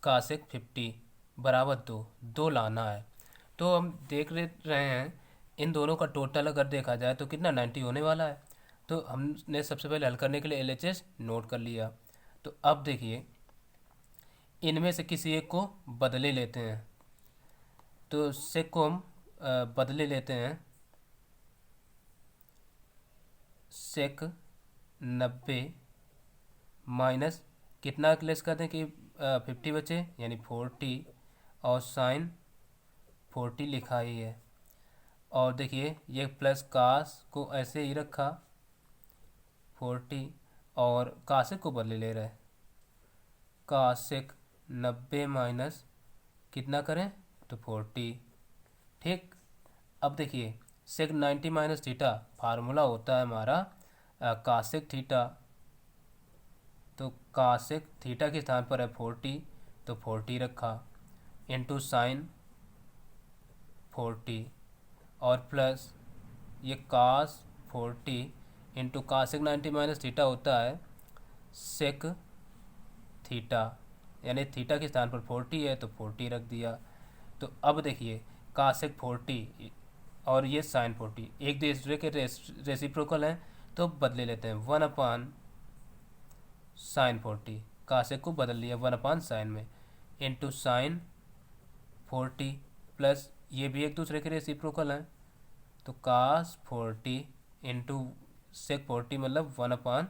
कासेक 50 बराबर 2 लाना है। तो हम देख रहे हैं इन दोनों का टोटल अगर देखा जाए तो कितना 90 होने वाला है। तो हमने सबसे पहले हल करने के लिए LHS नोट कर लिया। तो अब देखिए इनमें से किसी एक को बदले लेते हैं, तो सेक को हम बदले लेते हैं सेक 90 माइनस कितना लेस कर दें कि 50 बचे यानी 40, और साइन 40 लिखा ही है। और देखिए ये प्लस कास को ऐसे ही रखा 40, और कासिक को बदले ले रहे कासिक 90 माइनस कितना करें तो 40। ठीक, अब देखिए सेक 90 माइनस थीटा फार्मूला होता है हमारा कासिक थीटा, तो कासिक थीटा के स्थान पर है 40, तो 40 रखा इंटू साइन 40, और प्लस ये कास 40 इंटू कासिक 90 माइनस थीटा होता है सेक थीटा, यानी थीटा के स्थान पर 40 है तो 40 रख दिया। तो अब देखिए कासेक 40 और ये साइन 40 एक दूसरे के रेसिप्रोकल हैं, तो बदले लेते हैं 1 अपान साइन 40, कासेक को बदल लिया 1 अपान साइन में इंटू साइन 40 प्लस ये भी एक दूसरे के रेसिप्रोकल हैं, तो कास 40 इंटू सेक 40 मतलब 1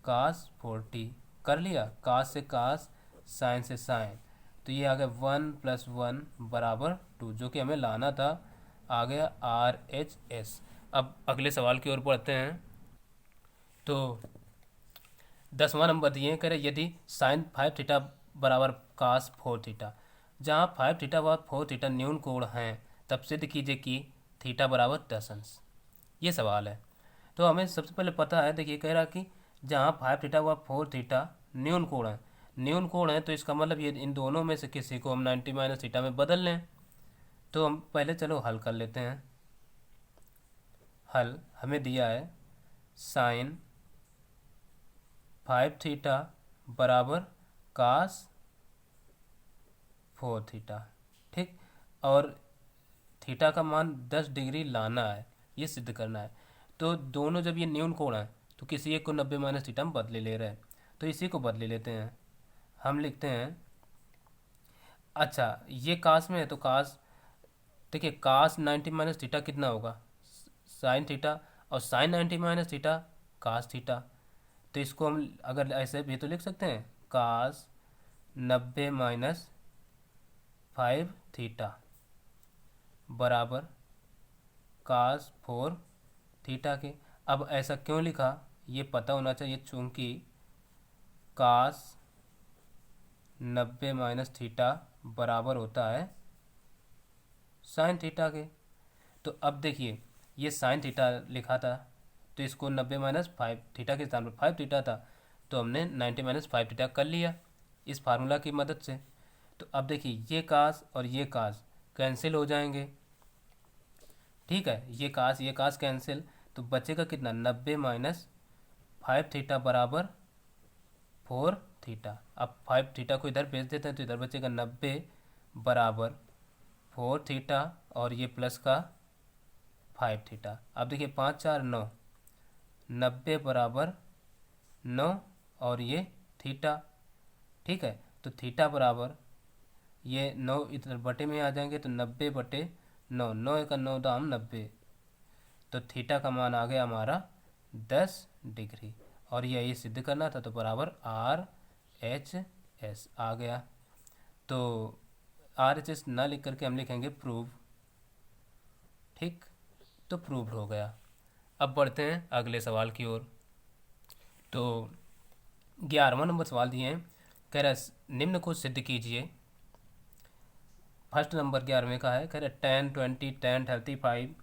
कास 40 कर लिया, कास से कास, साइन से साइन, तो ये आ गया 1 + 1 बराबर 2, जो कि हमें लाना था, आ गया RHS। अब अगले सवाल की ओर बढ़ते हैं। तो 10वां नंबर दिए कह रहे यदि साइन 5 थीटा बराबर कास 4 थीटा, जहाँ 5 थीटा व 4 थीटा न्यून कोण हैं, तब सिद्ध कीजिए कि थीटा बराबर 10 अंश। ये सवाल है। तो हमें सबसे पहले पता है, देखिए कह रहा कि जहाँ 5 थीटा व 4 थीटा न्यून कोण है, न्यून कोण है तो इसका मतलब ये इन दोनों में से किसी को हम 90 - थीटा में बदल लें। तो हम पहले चलो हल कर लेते हैं। हल हमें दिया है साइन 5 थीटा बराबर कास 4 थीटा, ठीक। और थीटा का मान 10 डिग्री लाना है, ये सिद्ध करना है। तो दोनों जब ये न्यून कोण है तो किसी एक को 90 - थीटा में बदले ले रहे हैं, तो इसी को बदले लेते हैं। हम लिखते हैं, अच्छा ये कास में है तो कास, देखिए कास 90 - थीटा कितना होगा, साइन थीटा, और साइन 90 - थीटा कास थीटा। तो इसको हम अगर ऐसे भी तो लिख सकते हैं, कास 90 - 5 थीटा बराबर कास 4 थीटा के। अब ऐसा क्यों लिखा ये पता होना चाहिए, चूंकि कास 90 - थीटा बराबर होता है साइन थीटा के। तो अब देखिए ये साइन थीटा लिखा था, तो इसको 90 - 5 थीटा के स्थान पर 5 थीटा था, तो हमने 90 - 5 थीटा कर लिया इस फार्मूला की मदद से। तो अब देखिए ये कास और ये कास कैंसिल हो जाएंगे, ठीक है, ये कास कैंसिल, तो बचेगा कितना, 90 - 5 थीटा बराबर 4 थीटा। अब 5 थीटा को इधर भेज देते हैं तो इधर बचेगा 90 बराबर 4 थीटा, और ये प्लस का 5 थीटा। अब देखिए 5 × 4 = 9, 90 बराबर 9, और ये थीटा, ठीक है। तो थीटा बराबर ये 9 इधर बटे में आ जाएंगे, तो 90/9, 9 × 9 दाम 90, तो थीटा का मान आ गया हमारा 10 डिग्री, और यही सिद्ध करना था, तो बराबर RHS आ गया। तो RHS ना लिख करके हम लिखेंगे प्रूव, ठीक। तो प्रूव्ड हो गया। अब बढ़ते हैं अगले सवाल की ओर। तो 11वां नंबर सवाल दिए हैं, कह रहा है निम्न को सिद्ध कीजिए। फर्स्ट नंबर 11वें का है, कह रहा है tan 20, tan 35,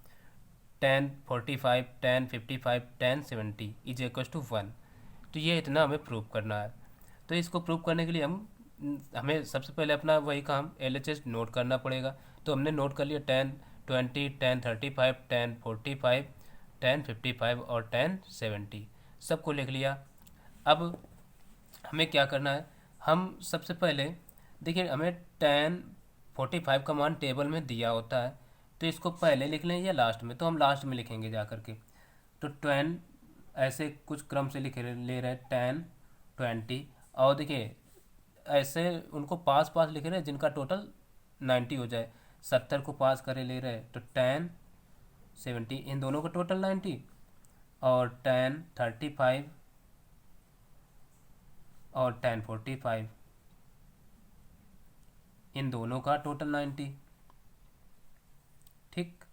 tan 45, tan 55, tan 70 = 1। तो ये इतना हमें प्रूव करना है। तो इसको प्रूव करने के लिए हमें सबसे पहले अपना वही काम LHS नोट करना पड़ेगा। तो हमने नोट कर लिया tan 20, tan 35, tan 45, tan 55 और tan 70, सबको लिख लिया। अब हमें क्या करना है, हम सबसे पहले देखिए हमें tan 45 का मान टेबल में दिया होता है, तो इसको पहले लिख लें या लास्ट में, तो हम लास्ट में लिखेंगे जा करके। तो tan ऐसे कुछ क्रम से लिख ले रहे हैं tan 20, और देखिए ऐसे उनको पास पास लिख रहे हैं जिनका टोटल 90 हो जाए, 70 को पास करे ले रहे हैं, तो tan 70 इन दोनों का टोटल 90, और tan 35 और tan 45 इन दोनों का टोटल 90, ठीक।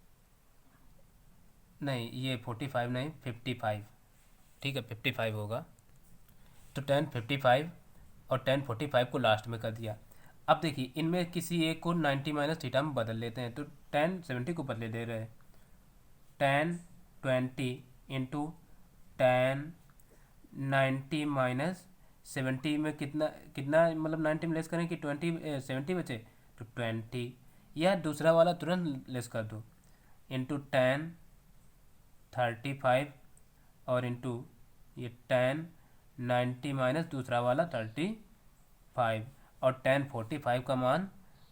नहीं ये 45 नहीं 55, ठीक है 55 होगा। तो tan 55 और tan 45 को लास्ट में कर दिया। अब देखिए इनमें किसी एक को 90 - थीटा में बदल लेते हैं, तो tan 70 को बदले दे रहे हैं, tan 20 इंटू tan 90 - 70 में कितना कितना मतलब 90 में लेस करें कि 70 बचे, तो 20, या दूसरा वाला तुरंत लेस कर दो, इंटू tan 35 और इंटू ये tan 90 - दूसरा वाला 35, और tan 45 का मान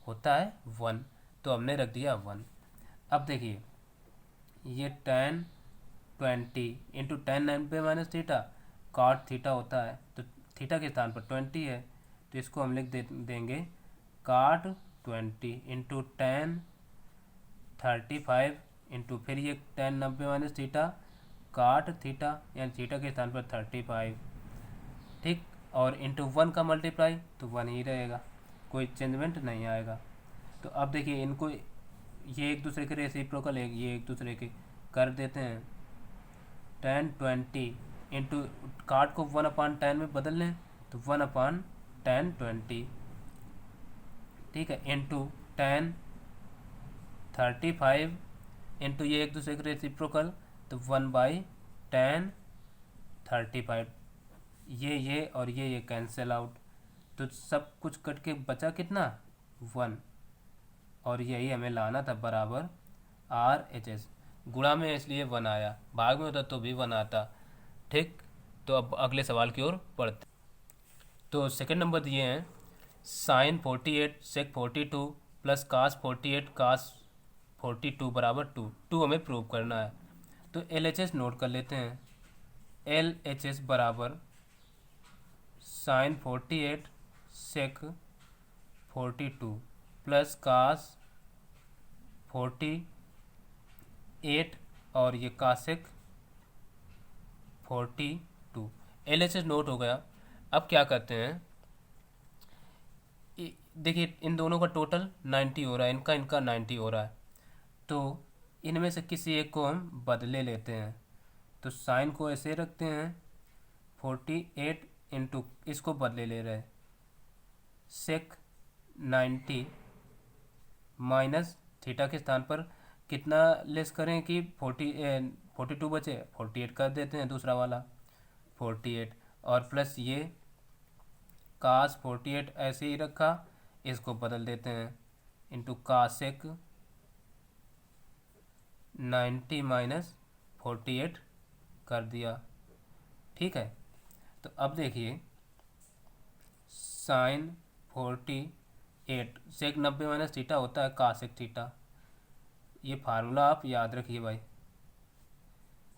होता है 1, तो हमने रख दिया 1। अब देखिए ये tan 20 into tan 90 - theta cot theta होता है, तो थीटा के स्थान पर 20 है, तो इसको हम लिख देंगे cot 20 इंटू tan 35 इंटू फिर ये tan 90 - थीटा काट थीटा यानी थीटा के स्थान पर 35, ठीक, और इंटू 1 का मल्टीप्लाई तो 1 ही रहेगा, कोई चेंजमेंट नहीं आएगा। तो अब देखिए इनको, ये एक दूसरे के रेसिप्रोकल है, ये एक दूसरे के कर देते हैं। 10 20 इंटू काट को 1/10 में बदल लें तो 1/10 20, ठीक है, इंटू 10 35 इंटू ये एक दूसरे के रेसिप्रोकल तो 1/10 35, ये और ये कैंसिल आउट, तो सब कुछ कट के बचा कितना 1, और यही हमें लाना था बराबर RHS। गुणा में इसलिए 1 आया, भाग में होता तो भी 1 आता, ठीक। तो अब अगले सवाल की ओर बढ़ते। तो सेकंड नंबर दिए हैं साइन 48 सेक 42 प्लस कास 48 कास 42 बराबर 2 हमें प्रूव करना है। तो LHS नोट कर लेते हैं। LHS बराबर साइन 48 सेक 42 प्लस कास 48 और ये कासेक 42। LHS नोट हो गया। अब क्या करते हैं, देखिए इन दोनों का टोटल 90 हो रहा है, इनका 90 हो रहा है, तो इनमें से किसी एक को हम बदले लेते हैं। तो साइन को ऐसे रखते हैं 48 इंटू इसको बदले ले रहे हैं सेक 90 माइनस थीटा के स्थान पर कितना लेस करें कि 42 बचे, 48 कर देते हैं दूसरा वाला 48, और प्लस ये कास 48 ऐसे ही रखा, इसको बदल देते हैं इंटू कासेक 90 माइनस 48 कर दिया, ठीक है। तो अब देखिए साइन 48 सेक 90 माइनस थीटा होता है कासेक थीटा, ये फार्मूला आप याद रखिए भाई,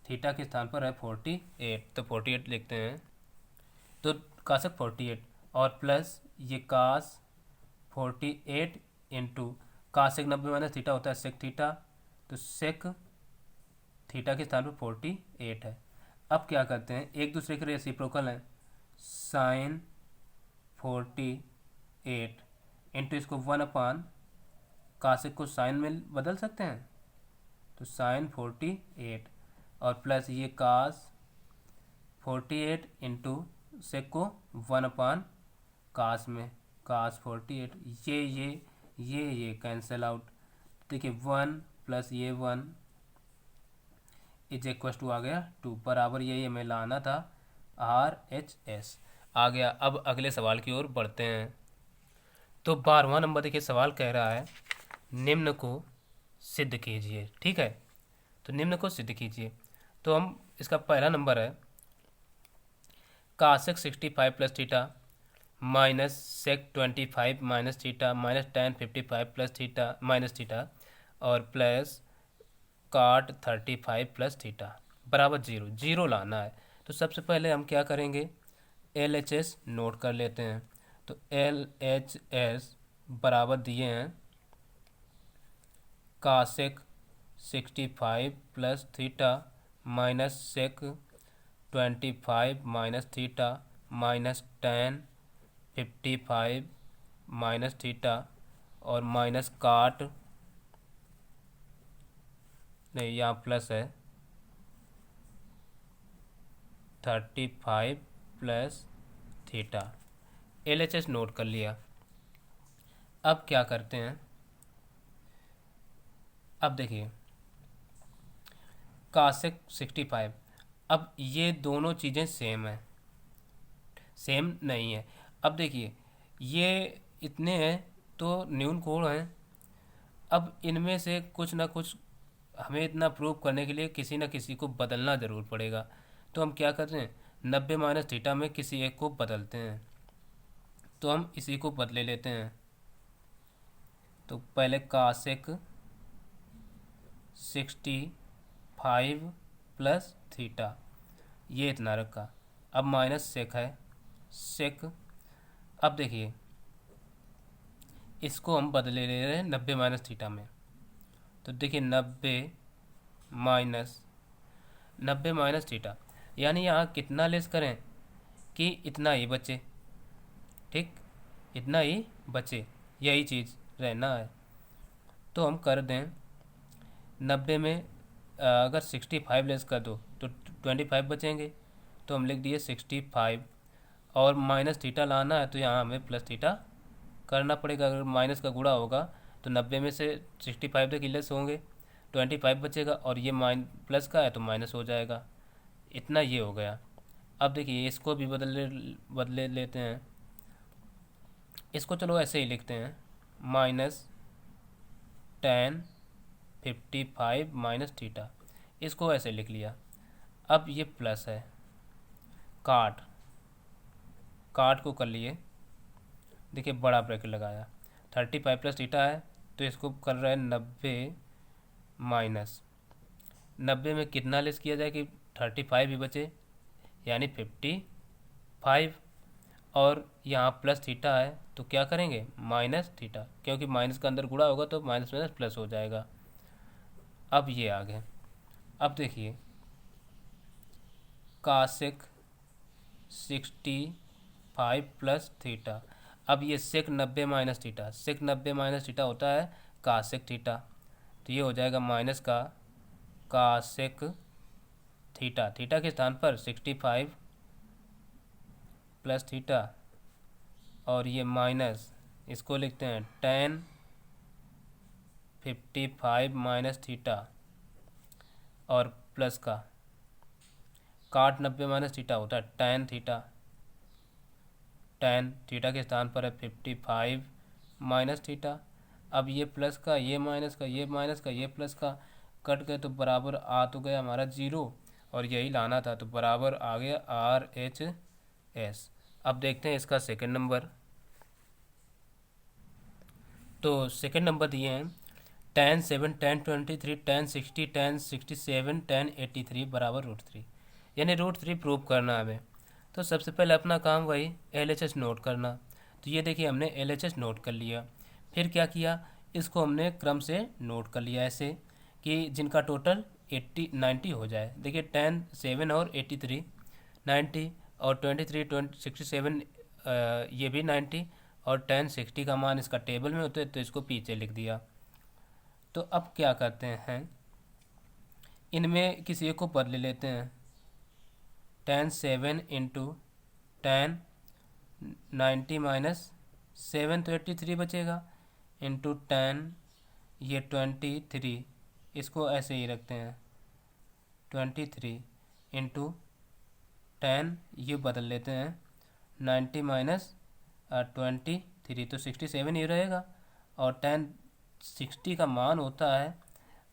थीटा के स्थान पर है 48, तो 48 लिखते हैं, तो कासेक 48 और प्लस ये कास 48 इंटू कासेक 90 माइनस थीटा होता है सेक थीटा, तो सेक थीटा के स्थान पर 48 है। अब क्या करते हैं, एक दूसरे के रेसिप्रोकल हैं, साइन 48 इंटू इसको 1/, कासेक को साइन में बदल सकते हैं तो साइन 48 और प्लस ये कास 48 इंटू सेक को 1/, कास में कास 48, ये कैंसिल आउट, देखिए 1 प्लस ये 1 इज इक्वल टू आ गया 2, बराबर यही हमें लाना था RHS आ गया। अब अगले सवाल की ओर बढ़ते हैं। तो 12वां नंबर देखिए सवाल कह रहा है निम्न को सिद्ध कीजिए, ठीक है। तो निम्न को सिद्ध कीजिए, तो हम इसका पहला नंबर है cosec 65 plus theta minus sec 25 minus theta minus tan 55 plus theta minus theta और प्लस काट 35 प्लस थीटा बराबर 0 लाना है। तो सबसे पहले हम क्या करेंगे, LHS नोट कर लेते हैं। तो LHS बराबर दिए हैं cosec 65 plus theta minus sec 25 minus theta minus tan 55 minus theta और माइनस काट, नहीं यहाँ प्लस है 35 प्लस थीटा। LHS नोट कर लिया। अब क्या करते हैं, अब देखिए कासेक 65, अब ये दोनों चीज़ें सेम है, सेम नहीं है। अब देखिए ये इतने हैं तो न्यून कोण हैं, अब इनमें से कुछ ना कुछ हमें इतना प्रूव करने के लिए किसी न किसी को बदलना ज़रूर पड़ेगा। तो हम क्या करते हैं, 90 माइनस थीटा में किसी एक को बदलते हैं, तो हम इसी को बदले लेते हैं। तो पहले कासेक 65 प्लस थीटा ये इतना रखा, अब माइनस सेक है सेक। अब देखिए इसको हम बदले ले रहे हैं 90 माइनस थीटा में, तो देखिए 90 माइनस 90 माइनस थीटा, यानी यहाँ कितना लेस करें कि इतना ही बचे। ठीक, इतना ही बचे, यही चीज़ रहना है। तो हम कर दें 90 में अगर 65 लेस कर दो तो 25 बचेंगे, तो हम लिख दिए 65। और माइनस थीटा लाना है तो यहाँ हमें प्लस थीटा करना पड़ेगा। अगर माइनस का गुणा होगा तो 90 में से 65 तक लेस होंगे, 25 बचेगा, और ये प्लस का है तो माइनस हो जाएगा। इतना ये हो गया। अब देखिए इसको भी बदले लेते हैं। इसको चलो ऐसे ही लिखते हैं, -tan 55 माइनस थीटा, इसको ऐसे लिख लिया। अब ये प्लस है, काट काट को कर लिए। देखिए बड़ा ब्रैकेट लगाया, 35 प्लस थीटा है तो इसको कर रहा है 90 में कितना लेस किया जाए कि 35 ही बचे, यानी 55। और यहाँ प्लस थीटा है तो क्या करेंगे, माइनस थीटा, क्योंकि माइनस का अंदर गुणा होगा तो माइनस माइनस प्लस हो जाएगा। अब ये आ गए। अब देखिए कासेक 65 प्लस थीटा। अब ये सेक 90 माइनस थीटा, सेक 90 माइनस थीटा होता है कासेक थीटा, तो ये हो जाएगा माइनस का कासेक थीटा। थीटा के स्थान पर 65 प्लस थीटा, और ये माइनस, इसको लिखते हैं tan 55 माइनस थीटा, और प्लस का काट 90 माइनस थीटा होता है tan थीटा। tan थीटा के स्थान पर है 55 माइनस थीटा। अब ये प्लस का, ये माइनस का, ये माइनस का, ये प्लस का कट गए तो बराबर आ तो गया हमारा 0, और यही लाना था तो बराबर आ गया RHS। अब देखते हैं इसका सेकंड नंबर। तो सेकंड नंबर दिए हैं tan 7 tan 23 tan 60 tan 67 tan 83 बराबर √3, यानी √3 प्रूव करना है हमें। तो सबसे पहले अपना काम वही LHS नोट करना। तो ये देखिए हमने LHS नोट कर लिया। फिर क्या किया, इसको हमने क्रम से नोट कर लिया ऐसे कि जिनका टोटल 90 हो जाए। देखिए tan 7 और 83 90, और 23 67 ये भी 90, और tan 60 का मान इसका टेबल में होता है तो इसको पीछे लिख दिया। तो अब क्या करते हैं, इनमें किसी एक को बदले लेते हैं। tan 7 इंटू tan 90 माइनस 7 तो 83 बचेगा, इंटू tan ये 23, इसको ऐसे ही रखते हैं 23 इंटू tan ये बदल लेते हैं 90 माइनस 23 तो 67 ही रहेगा, और tan 60 का मान होता है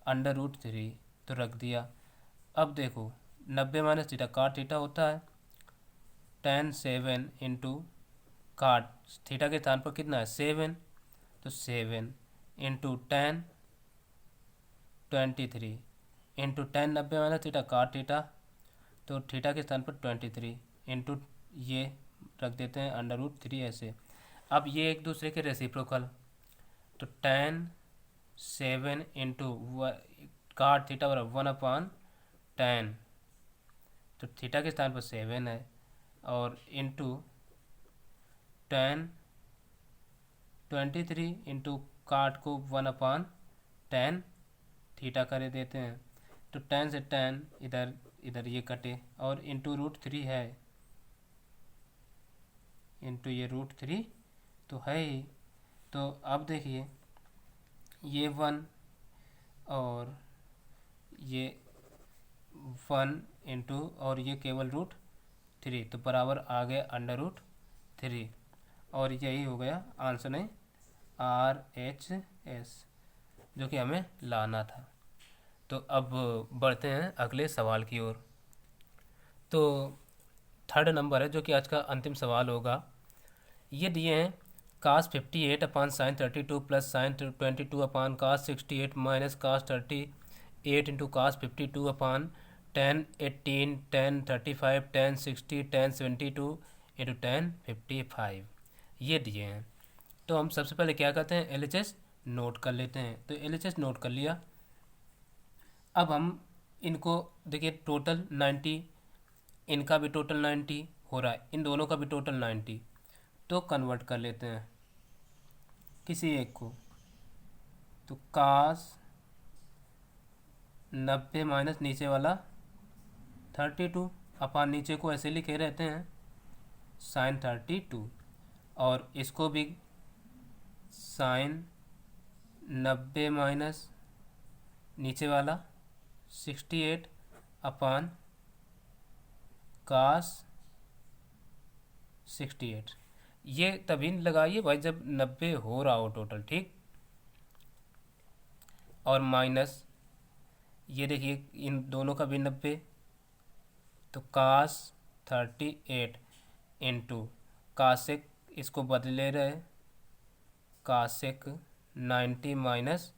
√3 तो रख दिया। अब देखो 90 माइनस थीटा काट थीटा होता है tan 7 इंटू काट थीटा के स्थान पर कितना है 7, तो 7 into tan 23 into tan 90 minus theta काट थीटा, तो थीटा के स्थान पर 23 इंटू ये रख देते हैं √3 ऐसे। अब ये एक दूसरे के रेसिप्रोकल, तो tan 7 इंटू काट थीटा बराबर 1/tan, तो थीटा के स्थान पर 7 है, और इंटू tan 23 इंटू काट को 1/tan थीटा कर देते हैं, तो tan से tan इधर इधर ये कटे, और इंटू √3 है, इंटू ये √3 तो है ही। तो अब देखिए ये 1 और ये 1 इंटू और ये केवल √3 तो बराबर आ गया √3, और यही हो गया आंसर नहीं RHS जो कि हमें लाना था। तो अब बढ़ते हैं अगले सवाल की ओर। तो थर्ड नंबर है जो कि आज का अंतिम सवाल होगा। ये दिए हैं cos 58 अपान साइन 32 प्लस साइन 22 अपान cos 68 minus cos 38 into cos 52 अपान tan 18 tan 35 tan 60 tan 72 into tan 55 ये दिए हैं। तो हम सबसे पहले क्या करते हैं, LHS नोट कर लेते हैं। तो LHS नोट कर लिया। अब हम इनको देखिए टोटल 90, इनका भी टोटल 90 हो रहा है, इन दोनों का भी टोटल 90। तो कन्वर्ट कर लेते हैं किसी एक को। तो कास 90 माइनस नीचे वाला 32, अपन नीचे को ऐसे लिखे रहते हैं साइन 32, और इसको भी साइन 90 माइनस नीचे वाला 68 अपान कास 68। ये तभी लगाइए भाई जब 90 हो रहा हो टोटल, ठीक। और माइनस ये देखिए इन दोनों का भी 90, तो कास 38 इंटू कासेक, इसको बदले रहे कासेक 90 माइनस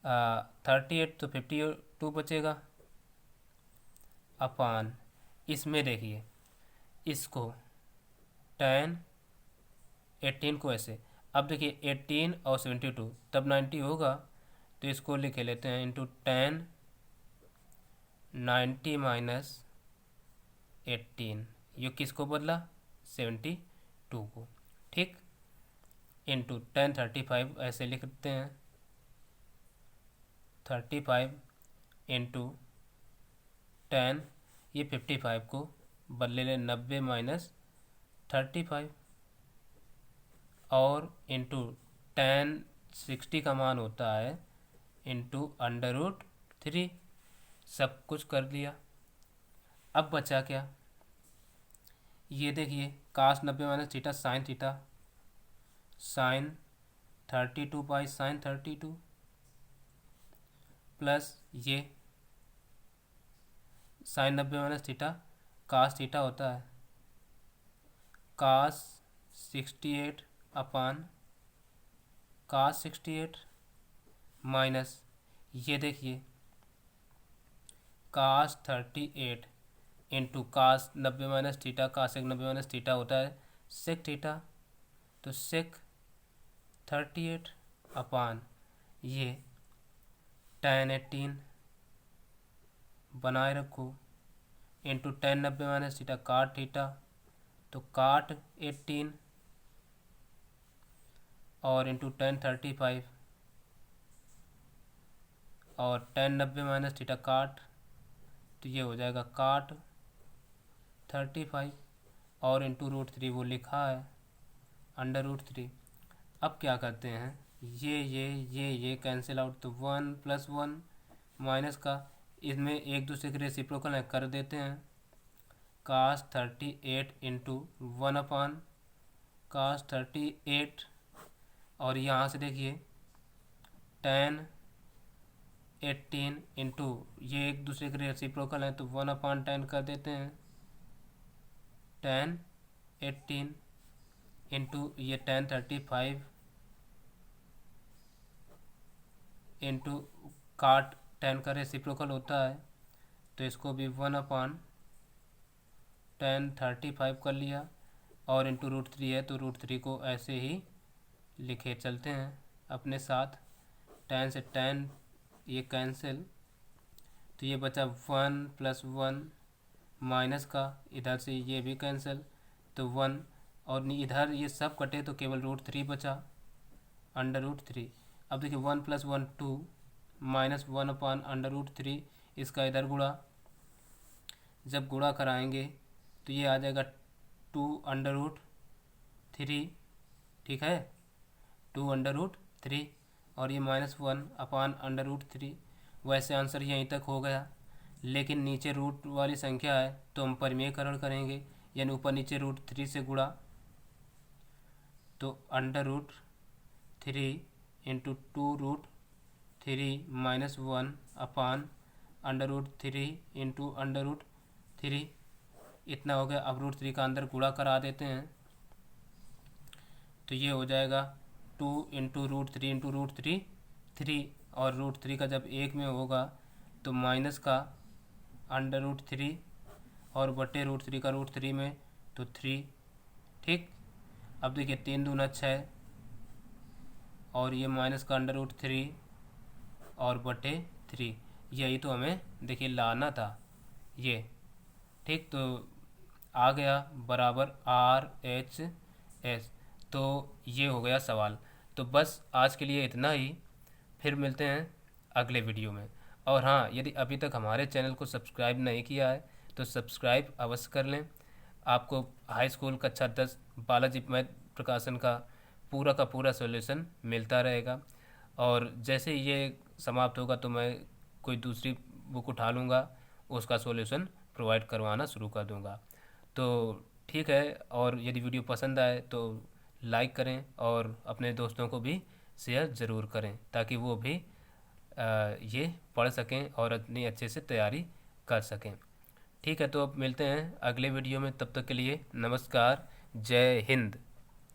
38, तो 52 बचेगा अपान, इसमें देखिए इसको tan 18 को ऐसे, अब देखिए 18 और 72 तब 90 होगा, तो इसको लिख लेते हैं इंटू tan 90 माइनस 18, ये किसको बदला 72 को, ठीक। इंटू tan 35 ऐसे लिखते हैं 35 इंटू tan, ये 55 को बदले ले 90 माइनस 35, और इंटू tan 60 का मान होता है इंटू √3। सब कुछ कर दिया। अब बचा क्या, ये देखिए cos 90 minus theta sine theta, sine 32 by sine 32 plus ये sine 90 minus theta cos theta होता है कास 68 अपान कास 68 माइनस ये देखिए कास 38 इंटू कास 90 माइनस थीटा, कास 90 माइनस थीटा होता है सेक थीटा, तो सेक 38 अपान ये tan 18 बनाए रखो इंटू tan 90 माइनस थीटा काट थीटा, तो काट 18 और इंटू tan 35 और tan 90 माइनस थीटा काट, तो ये हो जाएगा काट 35 और इंटू √3 वो लिखा है √3। अब क्या करते हैं, ये कैंसिल आउट, तो 1 + 1 माइनस का, इसमें एक दूसरे के रेसिप्रोकल है कर देते हैं कास 38 इंटू 1 अपान कास 38, और यहाँ से देखिए tan 18 इंटू ये एक दूसरे के रेसिप्रोकल है, तो 1 अपान 10 कर देते हैं tan 18 इंटू ये tan 35 इंटू काट 10 का रेसिप्रोकल होता है, तो इसको भी 1 अपान tan 35 कर लिया, और इंटू √3 है तो √3 को ऐसे ही लिखे चलते हैं अपने साथ। tan से tan ये कैंसिल, तो ये बचा 1 + 1 माइनस का, इधर से ये भी कैंसिल, तो 1, और इधर ये सब कटे तो केवल √3 बचा √3। अब देखिए 1 + 1 2 माइनस 1 अपान √3, इसका इधर गुणा, जब गुणा कराएंगे तो ये आ जाएगा 2√3, ठीक है 2√3, और ये -1 अपान √3। वैसे आंसर यहीं तक हो गया, लेकिन नीचे रूट वाली संख्या है तो हम परिमेयकरण करेंगे, यानी ऊपर नीचे √3 से गुणा, तो √3 इंटू 2√3 -1 अपान √3 इंटू √3, इतना हो गया। अब √3 का अंदर गुणा करा देते हैं, तो ये हो जाएगा 2 इंटू √3 इंटू √3 3, और √3 का जब एक में होगा तो माइनस का √3 और बटे √3 का √3 में, तो 3, ठीक। अब देखिए 3 दूना 6, और ये माइनस का √3 और बटे 3, यही तो हमें देखिए लाना था ये। ठीक, तो आ गया बराबर RHS। तो ये हो गया सवाल। तो बस आज के लिए इतना ही। फिर मिलते हैं अगले वीडियो में। और हाँ, यदि अभी तक हमारे चैनल को सब्सक्राइब नहीं किया है तो सब्सक्राइब अवश्य कर लें। आपको हाई स्कूल कक्षा 10 बालाजी मैथ प्रकाशन का पूरा सॉल्यूशन मिलता रहेगा। और जैसे ही ये समाप्त होगा तो मैं कोई दूसरी बुक उठा लूँगा, उसका सॉल्यूशन प्रोवाइड करवाना शुरू कर दूँगा। तो ठीक है, और यदि वीडियो पसंद आए तो लाइक करें और अपने दोस्तों को भी शेयर ज़रूर करें ताकि वो भी ये पढ़ सकें और इतनी अच्छे से तैयारी कर सकें। ठीक है, तो अब मिलते हैं अगले वीडियो में। तब तक के लिए नमस्कार, जय हिंद।